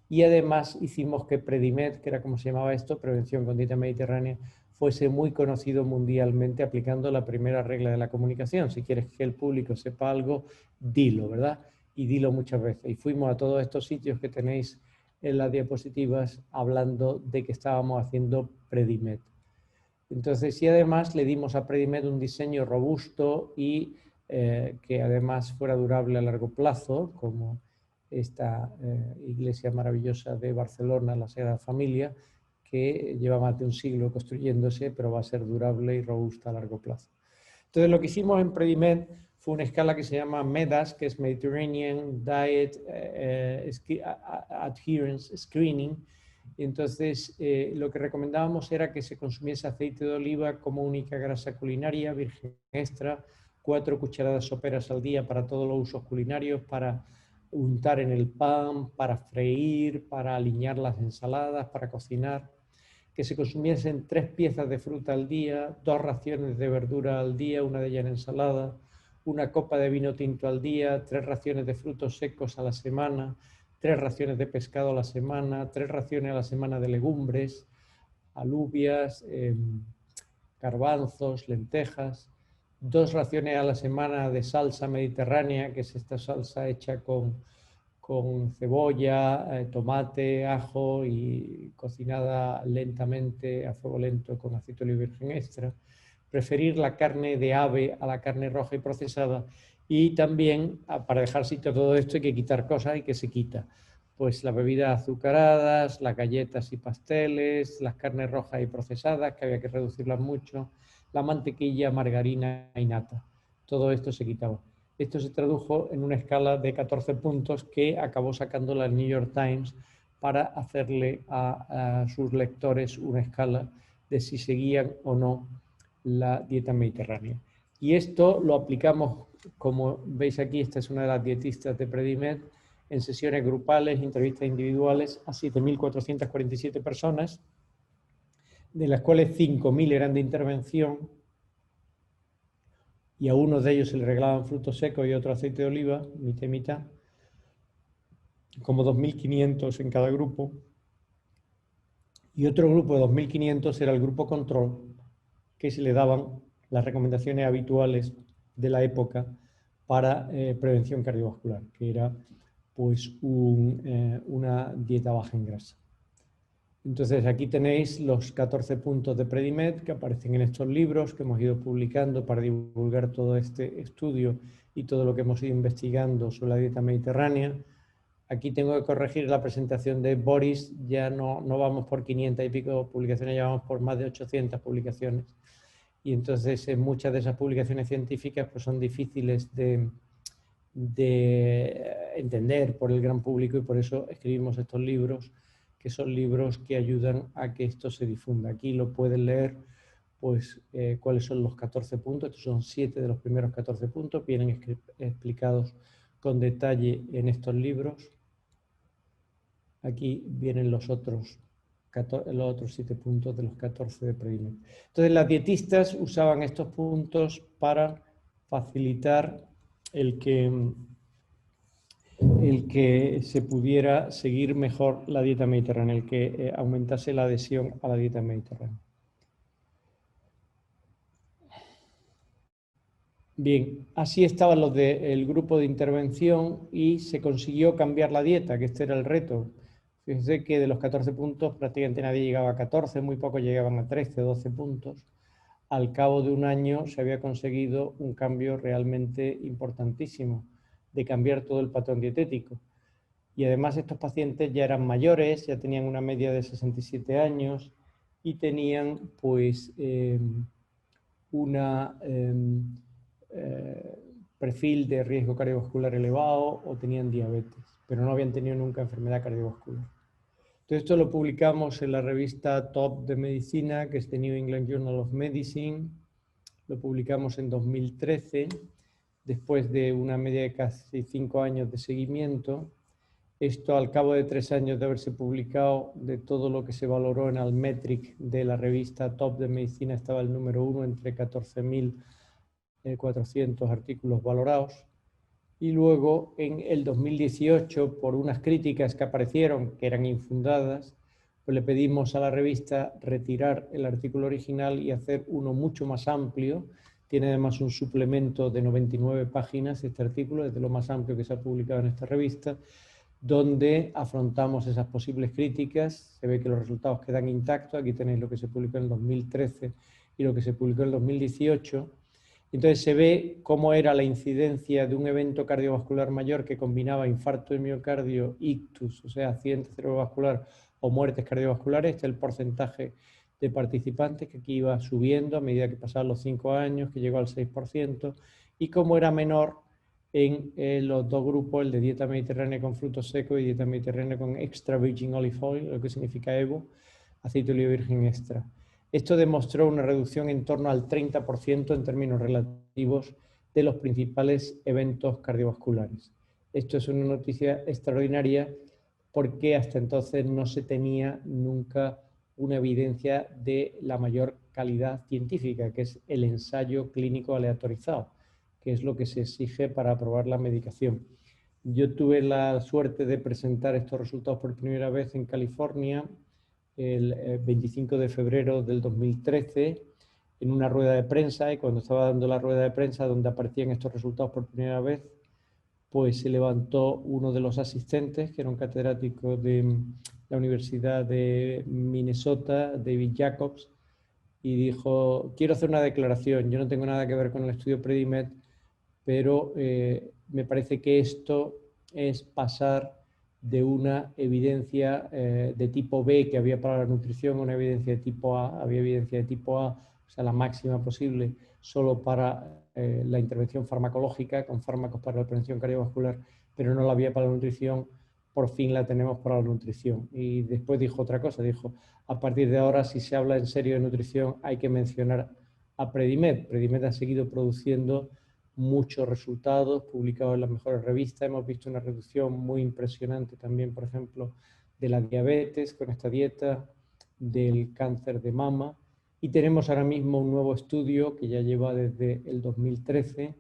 Y además hicimos que Predimed, que era como se llamaba esto, Prevención con Dieta Mediterránea, fuese muy conocido mundialmente aplicando la primera regla de la comunicación. Si quieres que el público sepa algo, dilo, ¿verdad? Y dilo muchas veces. Y fuimos a todos estos sitios que tenéis en las diapositivas hablando de que estábamos haciendo Predimed. Entonces, y además le dimos a Predimed un diseño robusto y que además fuera durable a largo plazo, como esta iglesia maravillosa de Barcelona, la Sagrada Familia, que lleva más de un siglo construyéndose, pero va a ser durable y robusta a largo plazo. Entonces, lo que hicimos en Predimed fue una escala que se llama MEDAS, que es Mediterranean Diet Adherence Screening. Entonces, lo que recomendábamos era que se consumiese aceite de oliva como única grasa culinaria, virgen extra, 4 cucharadas soperas al día para todos los usos culinarios, para untar en el pan, para freír, para aliñar las ensaladas, para cocinar, que se consumiesen 3 piezas de fruta al día, 2 raciones de verdura al día, una de ellas en ensalada, una copa de vino tinto al día, 3 raciones de frutos secos a la semana, 3 raciones de pescado a la semana, 3 raciones a la semana de legumbres, alubias, garbanzos, lentejas, 2 raciones a la semana de salsa mediterránea, que es esta salsa hecha con cebolla, tomate, ajo y cocinada lentamente a fuego lento con aceite de oliva virgen extra. preferir la carne de ave a la carne roja y procesada. Y también, para dejar sitio a todo esto, hay que quitar cosas y que se quita. Pues las bebidas azucaradas, las galletas y pasteles, las carnes rojas y procesadas, que había que reducirlas mucho, la mantequilla, margarina y nata. Todo esto se quitaba. Esto se tradujo en una escala de 14 puntos que acabó sacando la New York Times para hacerle a sus lectores una escala de si seguían o no la dieta mediterránea. Y esto lo aplicamos, como veis aquí, esta es una de las dietistas de Predimed, en sesiones grupales, entrevistas individuales, a 7.447 personas, de las cuales 5.000 eran de intervención, y a uno de ellos se le regalaban frutos secos y otro aceite de oliva, mitad y mitad, como 2.500 en cada grupo. Y otro grupo de 2.500 era el grupo control, que se le daban las recomendaciones habituales de la época para prevención cardiovascular, que era pues una dieta baja en grasa. Entonces aquí tenéis los 14 puntos de Predimed que aparecen en estos libros que hemos ido publicando para divulgar todo este estudio y todo lo que hemos ido investigando sobre la dieta mediterránea. Aquí tengo que corregir la presentación de Boris, ya no vamos por 500 y pico publicaciones, ya vamos por más de 800 publicaciones. Y entonces muchas de esas publicaciones científicas pues, son difíciles de entender por el gran público y por eso escribimos estos libros, que son libros que ayudan a que esto se difunda. Aquí lo pueden leer, pues, cuáles son los 14 puntos. Estos son 7 de los primeros 14 puntos, vienen explicados con detalle en estos libros. Aquí vienen los otros 7 puntos de los 14 de Predimed. Entonces, las dietistas usaban estos puntos para facilitar el que se pudiera seguir mejor la dieta mediterránea, el que aumentase la adhesión a la dieta mediterránea. Bien, así estaban los del grupo de intervención y se consiguió cambiar la dieta, que este era el reto. Fíjense que de los 14 puntos prácticamente nadie llegaba a 14, muy pocos llegaban a 13, 12 puntos. Al cabo de un año se había conseguido un cambio realmente importantísimo, de cambiar todo el patrón dietético. Y además estos pacientes ya eran mayores, ya tenían una media de 67 años y tenían pues perfil de riesgo cardiovascular elevado o tenían diabetes, pero no habían tenido nunca enfermedad cardiovascular. Todo esto lo publicamos en la revista Top de Medicina, que es The New England Journal of Medicine. Lo publicamos en 2013, después de una media de casi 5 años de seguimiento. Esto al cabo de 3 años de haberse publicado, de todo lo que se valoró en Almetric de la revista Top de Medicina, estaba el número 1 entre 14.400 artículos valorados. Y luego en el 2018, por unas críticas que aparecieron, que eran infundadas, pues le pedimos a la revista retirar el artículo original y hacer uno mucho más amplio. Tiene además un suplemento de 99 páginas, este artículo, es de lo más amplio que se ha publicado en esta revista, donde afrontamos esas posibles críticas. Se ve que los resultados quedan intactos. Aquí tenéis lo que se publicó en el 2013 y lo que se publicó en el 2018. Entonces se ve cómo era la incidencia de un evento cardiovascular mayor que combinaba infarto de miocardio, ictus, o sea, accidente cerebrovascular o muertes cardiovasculares. Este es el porcentaje de participantes que aquí iba subiendo a medida que pasaban los 5 años, que llegó al 6%, y cómo era menor en los dos grupos, el de dieta mediterránea con frutos secos y dieta mediterránea con extra virgin olive oil, lo que significa EVO, aceite de oliva virgen extra. Esto demostró una reducción en torno al 30% en términos relativos de los principales eventos cardiovasculares. Esto es una noticia extraordinaria porque hasta entonces no se tenía nunca una evidencia de la mayor calidad científica, que es el ensayo clínico aleatorizado, que es lo que se exige para aprobar la medicación. Yo tuve la suerte de presentar estos resultados por primera vez en California el 25 de febrero del 2013 en una rueda de prensa, y cuando estaba dando la rueda de prensa donde aparecían estos resultados por primera vez, pues se levantó uno de los asistentes, que era un catedrático de la Universidad de Minnesota, David Jacobs, y dijo, quiero hacer una declaración, yo no tengo nada que ver con el estudio Predimed, pero me parece que esto es pasar de una evidencia de tipo B que había para la nutrición a una evidencia de tipo A. Había evidencia de tipo A, o sea, la máxima posible, solo para la intervención farmacológica, con fármacos para la prevención cardiovascular, pero no la había para la nutrición. Por fin la tenemos para la nutrición. Y después dijo otra cosa, dijo, a partir de ahora, si se habla en serio de nutrición, hay que mencionar a Predimed. Predimed ha seguido produciendo muchos resultados publicados en las mejores revistas. Hemos visto una reducción muy impresionante también, por ejemplo, de la diabetes con esta dieta, del cáncer de mama. Y tenemos ahora mismo un nuevo estudio que ya lleva desde el 2013,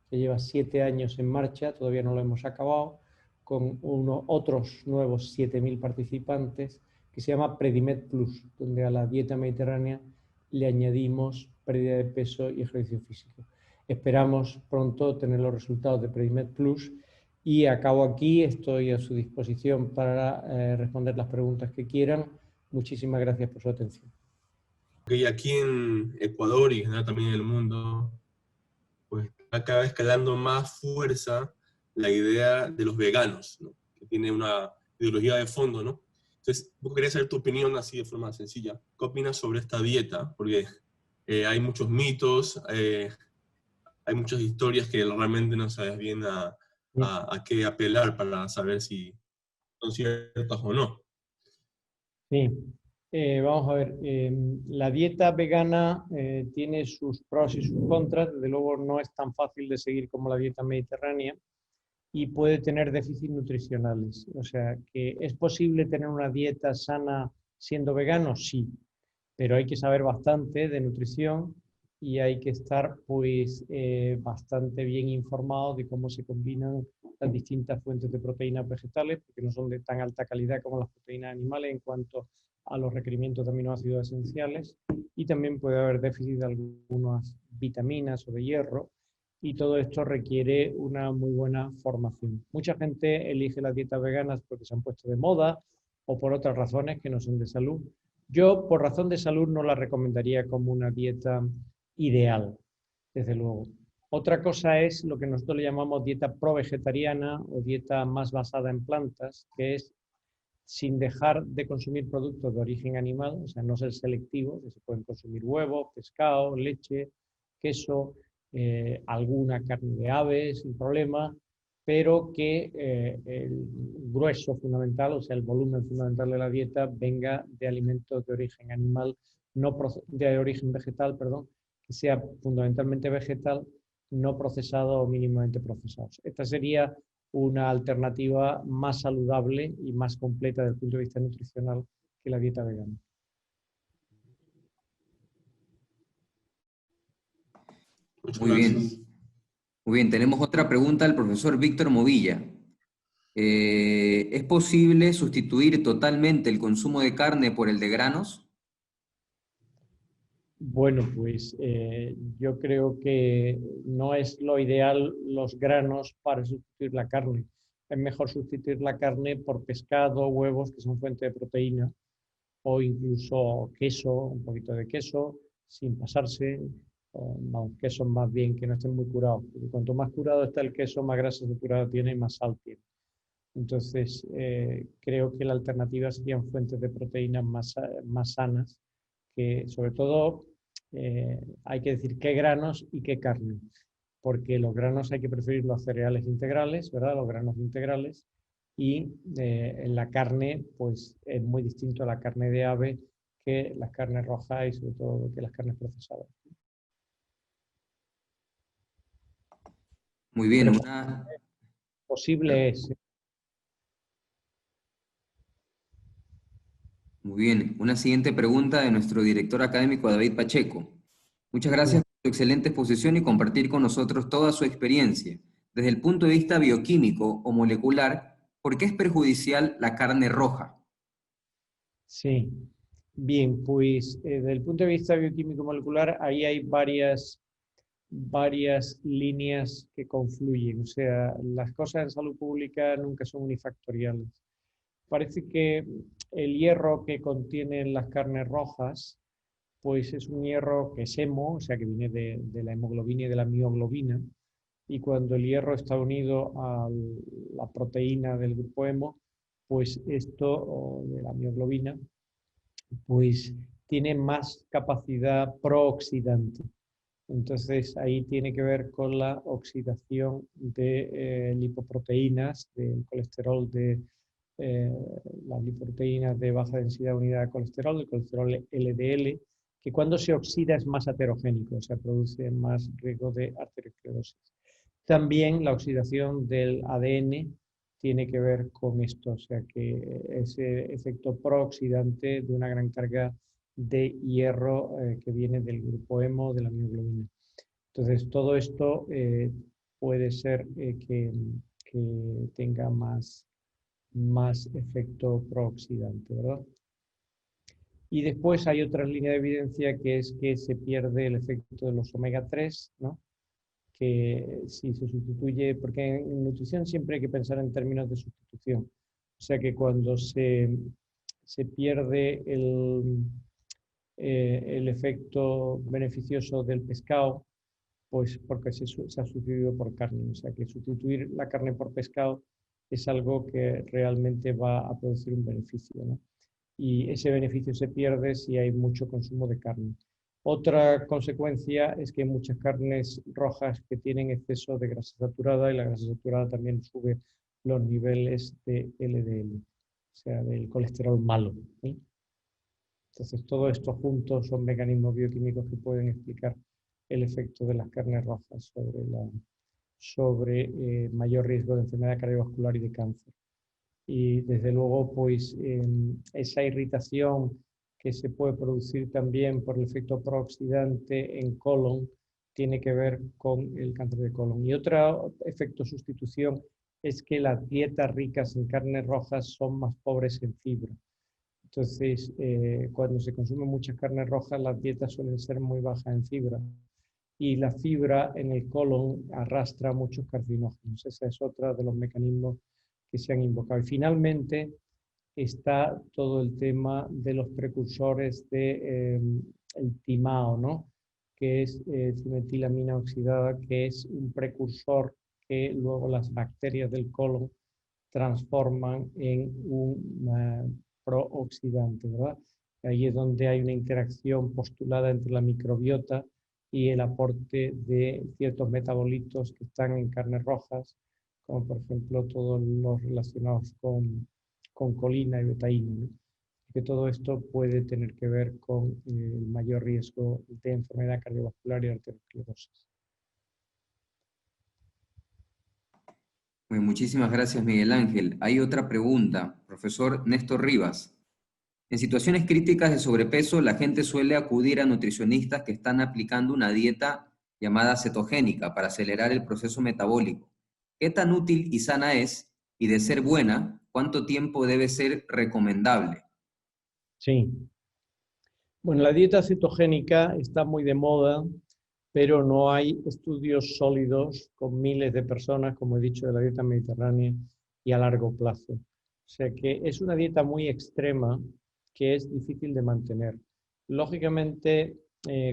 que lleva 7 años en marcha, todavía no lo hemos acabado, con otros nuevos 7.000 participantes, que se llama Predimed Plus, donde a la dieta mediterránea le añadimos pérdida de peso y ejercicio físico. Esperamos pronto tener los resultados de Predimed Plus y acabo aquí, estoy a su disposición para responder las preguntas que quieran. Muchísimas gracias por su atención. Okay, aquí en Ecuador y en general también en el mundo, pues está cada vez calando más fuerza la idea de los veganos, ¿no? Que tiene una ideología de fondo, ¿no? Entonces, quería saber tu opinión así de forma sencilla. ¿Qué opinas sobre esta dieta? Porque hay muchos mitos, hay muchas historias que realmente no sabes bien a qué apelar para saber si son ciertas o no. Sí, vamos a ver, la dieta vegana tiene sus pros y sus contras, desde luego no es tan fácil de seguir como la dieta mediterránea y puede tener déficits nutricionales. O sea, que es posible tener una dieta sana siendo vegano, sí, pero hay que saber bastante de nutrición y hay que estar pues bastante bien informado de cómo se combinan las distintas fuentes de proteínas vegetales, porque no son de tan alta calidad como las proteínas animales en cuanto a los requerimientos de aminoácidos esenciales, y también puede haber déficit de algunas vitaminas o de hierro, y todo esto requiere una muy buena formación. Mucha gente elige las dietas veganas porque se han puesto de moda o por otras razones que no son de salud. Yo, por razón de salud, no la recomendaría como una dieta ideal, desde luego. Otra cosa es lo que nosotros le llamamos dieta pro-vegetariana o dieta más basada en plantas, que es sin dejar de consumir productos de origen animal, o sea, no ser selectivo, que se pueden consumir huevos, pescado, leche, queso, alguna carne de ave sin problema, pero que el grueso fundamental, o sea, el volumen fundamental de la dieta venga de alimentos de origen animal, no de origen vegetal, perdón, que sea fundamentalmente vegetal, no procesado o mínimamente procesados. Esta sería una alternativa más saludable y más completa desde el punto de vista nutricional que la dieta vegana. Muchas Muy gracias. bien. Muy bien, tenemos otra pregunta del profesor Víctor Movilla. ¿Es posible sustituir totalmente el consumo de carne por el de granos? Bueno, pues yo creo que no es lo ideal los granos para sustituir la carne. Es mejor sustituir la carne por pescado, huevos, que son fuente de proteína, o incluso queso, un poquito de queso, sin pasarse, o no, quesos más bien que no estén muy curados. Porque cuanto más curado está el queso, más grasa saturada tiene y más sal tiene. Entonces, creo que la alternativa serían fuentes de proteínas más sanas, que sobre todo hay que decir qué granos y qué carne, porque los granos hay que preferir los cereales integrales, ¿verdad? Los granos integrales, y en la carne, pues es muy distinto a la carne de ave que las carnes rojas y sobre todo que las carnes procesadas. Muy bien, Pero posible es. Muy bien, una siguiente pregunta de nuestro director académico David Pacheco. Muchas gracias por su excelente exposición y compartir con nosotros toda su experiencia. Desde el punto de vista bioquímico o molecular, ¿por qué es perjudicial la carne roja? Sí, bien, pues desde el punto de vista bioquímico molecular, ahí hay varias líneas que confluyen. O sea, las cosas en salud pública nunca son unifactoriales. Parece que el hierro que contienen las carnes rojas pues es un hierro que es hemo, o sea que viene de la hemoglobina y de la mioglobina, y cuando el hierro está unido a la proteína del grupo hemo, pues esto, o de la mioglobina, pues tiene más capacidad prooxidante. Entonces ahí tiene que ver con la oxidación de lipoproteínas, del colesterol eh, las lipoproteínas de baja densidad unidad de colesterol, el colesterol LDL, que cuando se oxida es más aterogénico, o sea, produce más riesgo de arteriosclerosis. También la oxidación del ADN tiene que ver con esto, o sea que ese efecto prooxidante de una gran carga de hierro que viene del grupo hemo, de la mioglobina. Entonces, todo esto puede ser que tenga más efecto prooxidante, ¿verdad? Y después hay otra línea de evidencia que es que se pierde el efecto de los omega 3, ¿no? Que si se sustituye, porque en nutrición siempre hay que pensar en términos de sustitución. O sea que cuando se pierde el efecto beneficioso del pescado, pues porque se ha sustituido por carne. O sea que sustituir la carne por pescado es algo que realmente va a producir un beneficio, ¿no? Y ese beneficio se pierde si hay mucho consumo de carne. Otra consecuencia es que hay muchas carnes rojas que tienen exceso de grasa saturada y la grasa saturada también sube los niveles de LDL, o sea, del colesterol malo, ¿sí? Entonces, todo esto juntos son mecanismos bioquímicos que pueden explicar el efecto de las carnes rojas sobre mayor riesgo de enfermedad cardiovascular y de cáncer. Y desde luego, pues esa irritación que se puede producir también por el efecto prooxidante en colon tiene que ver con el cáncer de colon. Y otro efecto sustitución es que las dietas ricas en carnes rojas son más pobres en fibra. Entonces, cuando se consumen muchas carnes rojas, las dietas suelen ser muy bajas en fibra. Y la fibra en el colon arrastra muchos carcinógenos. Ese es otro de los mecanismos que se han invocado. Y finalmente está todo el tema de los precursores de el timao, ¿no? Que es dimetilamina oxidada, que es un precursor que luego las bacterias del colon transforman en un prooxidante, ¿verdad? Ahí es donde hay una interacción postulada entre la microbiota y el aporte de ciertos metabolitos que están en carnes rojas, como por ejemplo todos los relacionados con colina y betaína, ¿no? Que todo esto puede tener que ver con el mayor riesgo de enfermedad cardiovascular y arteriosclerosis. Muchísimas gracias, Miguel Ángel. Hay otra pregunta, profesor Néstor Rivas. En situaciones críticas de sobrepeso, la gente suele acudir a nutricionistas que están aplicando una dieta llamada cetogénica para acelerar el proceso metabólico. ¿Qué tan útil y sana es? Y de ser buena, ¿cuánto tiempo debe ser recomendable? Sí. Bueno, la dieta cetogénica está muy de moda, pero no hay estudios sólidos con miles de personas, como he dicho, de la dieta mediterránea y a largo plazo. O sea que es una dieta muy extrema que es difícil de mantener. Lógicamente,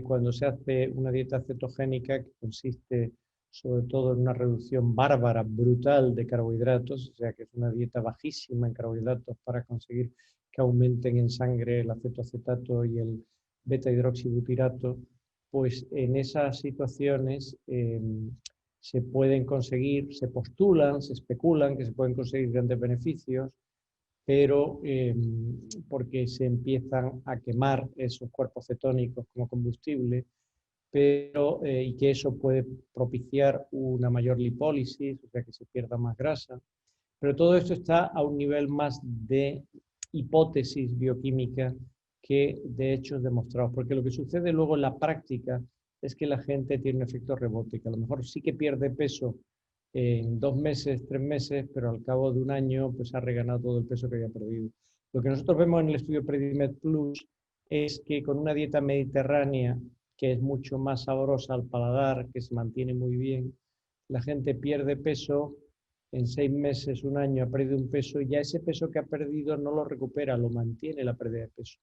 cuando se hace una dieta cetogénica, que consiste sobre todo en una reducción bárbara, brutal de carbohidratos, o sea que es una dieta bajísima en carbohidratos para conseguir que aumenten en sangre el acetoacetato y el beta-hidroxibutirato, pues en esas situaciones se pueden conseguir, se postulan, se especulan que se pueden conseguir grandes beneficios, pero porque se empiezan a quemar esos cuerpos cetónicos como combustible, pero, y que eso puede propiciar una mayor lipólisis, o sea que se pierda más grasa. Pero todo esto está a un nivel más de hipótesis bioquímica que de hechos demostrados, porque lo que sucede luego en la práctica es que la gente tiene un efecto rebote, que a lo mejor sí que pierde peso en 2 meses, 3 meses, pero al cabo de un año pues ha reganado todo el peso que había perdido. Lo que nosotros vemos en el estudio Predimed Plus es que con una dieta mediterránea que es mucho más sabrosa al paladar, que se mantiene muy bien, la gente pierde peso en 6 meses, un año ha perdido un peso y ya ese peso que ha perdido no lo recupera, lo mantiene la pérdida de peso.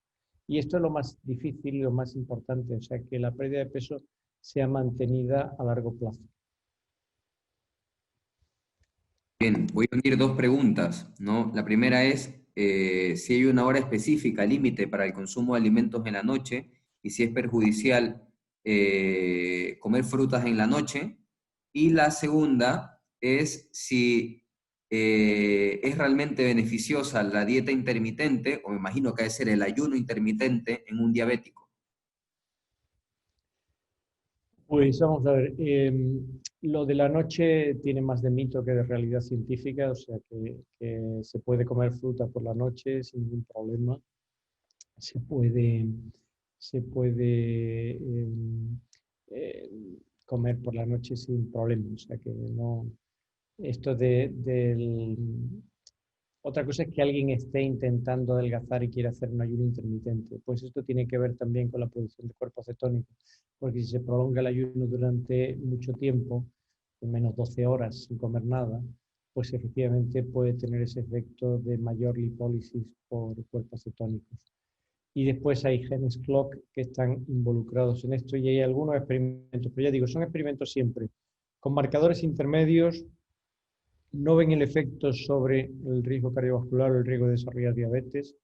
Y esto es lo más difícil y lo más importante, o sea, que la pérdida de peso sea mantenida a largo plazo. Bien, voy a unir dos preguntas, ¿no? La primera es si hay una hora específica, límite para el consumo de alimentos en la noche y si es perjudicial comer frutas en la noche. Y la segunda es si es realmente beneficiosa la dieta intermitente, o me imagino que debe ser el ayuno intermitente en un diabético. Pues vamos a ver, lo de la noche tiene más de mito que de realidad científica, o sea que se puede comer fruta por la noche sin ningún problema, se puede, se puede eh, comer por la noche sin problema, o sea que no, esto otra cosa es que alguien esté intentando adelgazar y quiere hacer un ayuno intermitente. Pues esto tiene que ver también con la producción de cuerpo cetónico, porque si se prolonga el ayuno durante mucho tiempo, al menos 12 horas sin comer nada, pues efectivamente puede tener ese efecto de mayor lipólisis por cuerpos cetónicos. Y después hay genes clock que están involucrados en esto y hay algunos experimentos, pero ya digo, son experimentos siempre con marcadores intermedios. No ven el efecto sobre el riesgo cardiovascular o el riesgo de desarrollar diabetes,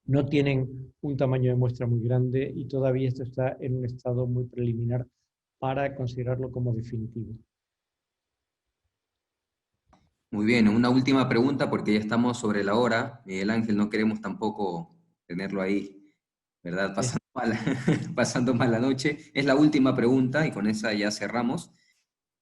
no tienen un tamaño de muestra muy grande y todavía esto está en un estado muy preliminar para considerarlo como definitivo. Muy bien, una última pregunta porque ya estamos sobre la hora. Miguel Ángel, no queremos tampoco tenerlo ahí, ¿verdad? Pasando mal la noche. Es la última pregunta y con esa ya cerramos.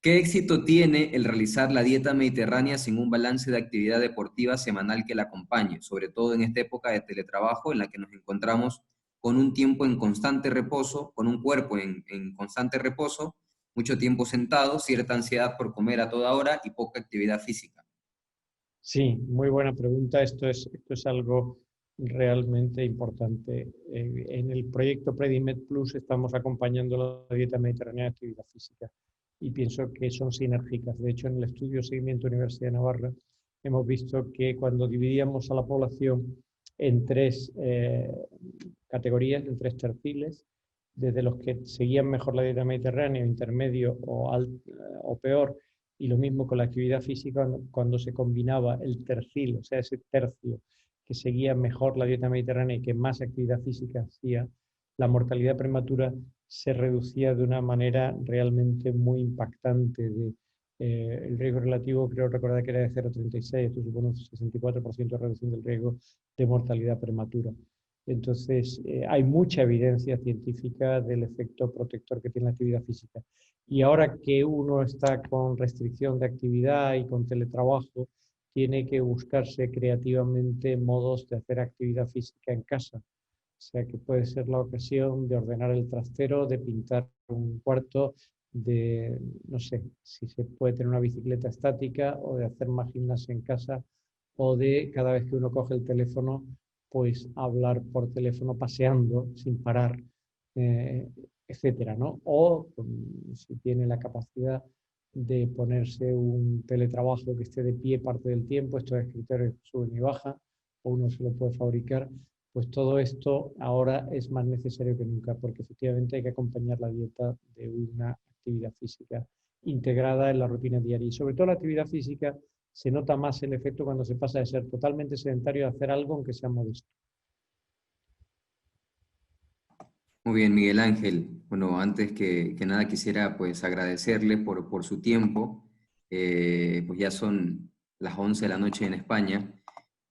¿Qué éxito tiene el realizar la dieta mediterránea sin un balance de actividad deportiva semanal que la acompañe, sobre todo en esta época de teletrabajo en la que nos encontramos con un tiempo en constante reposo, con un cuerpo en constante reposo, mucho tiempo sentado, cierta ansiedad por comer a toda hora y poca actividad física? Sí, muy buena pregunta. Esto es algo realmente importante. En el proyecto Predimed Plus estamos acompañando la dieta mediterránea de actividad física y pienso que son sinérgicas. De hecho, en el estudio Seguimiento Universidad de Navarra hemos visto que cuando dividíamos a la población en tres categorías, en tres terciles, desde los que seguían mejor la dieta mediterránea, intermedio o peor, y lo mismo con la actividad física cuando se combinaba el tercil, o sea, ese tercio que seguía mejor la dieta mediterránea y que más actividad física hacía, la mortalidad prematura se reducía de una manera realmente muy impactante. El riesgo relativo, creo recordar que era de 0,36, esto supone un 64% de reducción del riesgo de mortalidad prematura. Entonces, hay mucha evidencia científica del efecto protector que tiene la actividad física. Y ahora que uno está con restricción de actividad y con teletrabajo, tiene que buscarse creativamente modos de hacer actividad física en casa. O sea que puede ser la ocasión de ordenar el trastero, de pintar un cuarto, de, no sé, si se puede tener una bicicleta estática o de hacer más gimnasia en casa o de cada vez que uno coge el teléfono, pues hablar por teléfono paseando sin parar, etcétera, ¿no? O si tiene la capacidad de ponerse un teletrabajo que esté de pie parte del tiempo, estos escritorios suben y bajan, o uno se lo puede fabricar, pues todo esto ahora es más necesario que nunca, porque efectivamente hay que acompañar la dieta de una actividad física integrada en la rutina diaria. Y sobre todo la actividad física se nota más el efecto cuando se pasa de ser totalmente sedentario a hacer algo aunque sea modesto. Muy bien, Miguel Ángel. Bueno, antes que nada quisiera pues agradecerle por su tiempo. Pues ya son las 11 de la noche en España.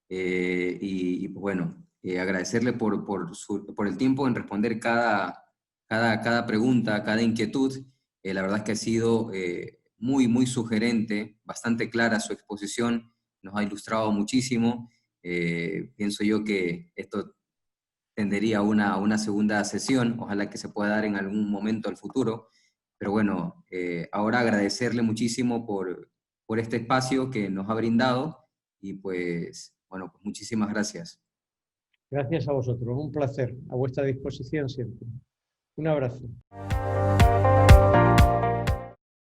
Pues bueno, agradecerle por el tiempo en responder cada pregunta, cada inquietud. La verdad es que ha sido muy sugerente, bastante clara su exposición, nos ha ilustrado muchísimo. Pienso yo que esto tendería a una segunda sesión, ojalá que se pueda dar en algún momento al futuro. Pero bueno, ahora agradecerle muchísimo por este espacio que nos ha brindado y pues, bueno, pues muchísimas gracias. Gracias a vosotros, un placer, a vuestra disposición siempre. Un abrazo.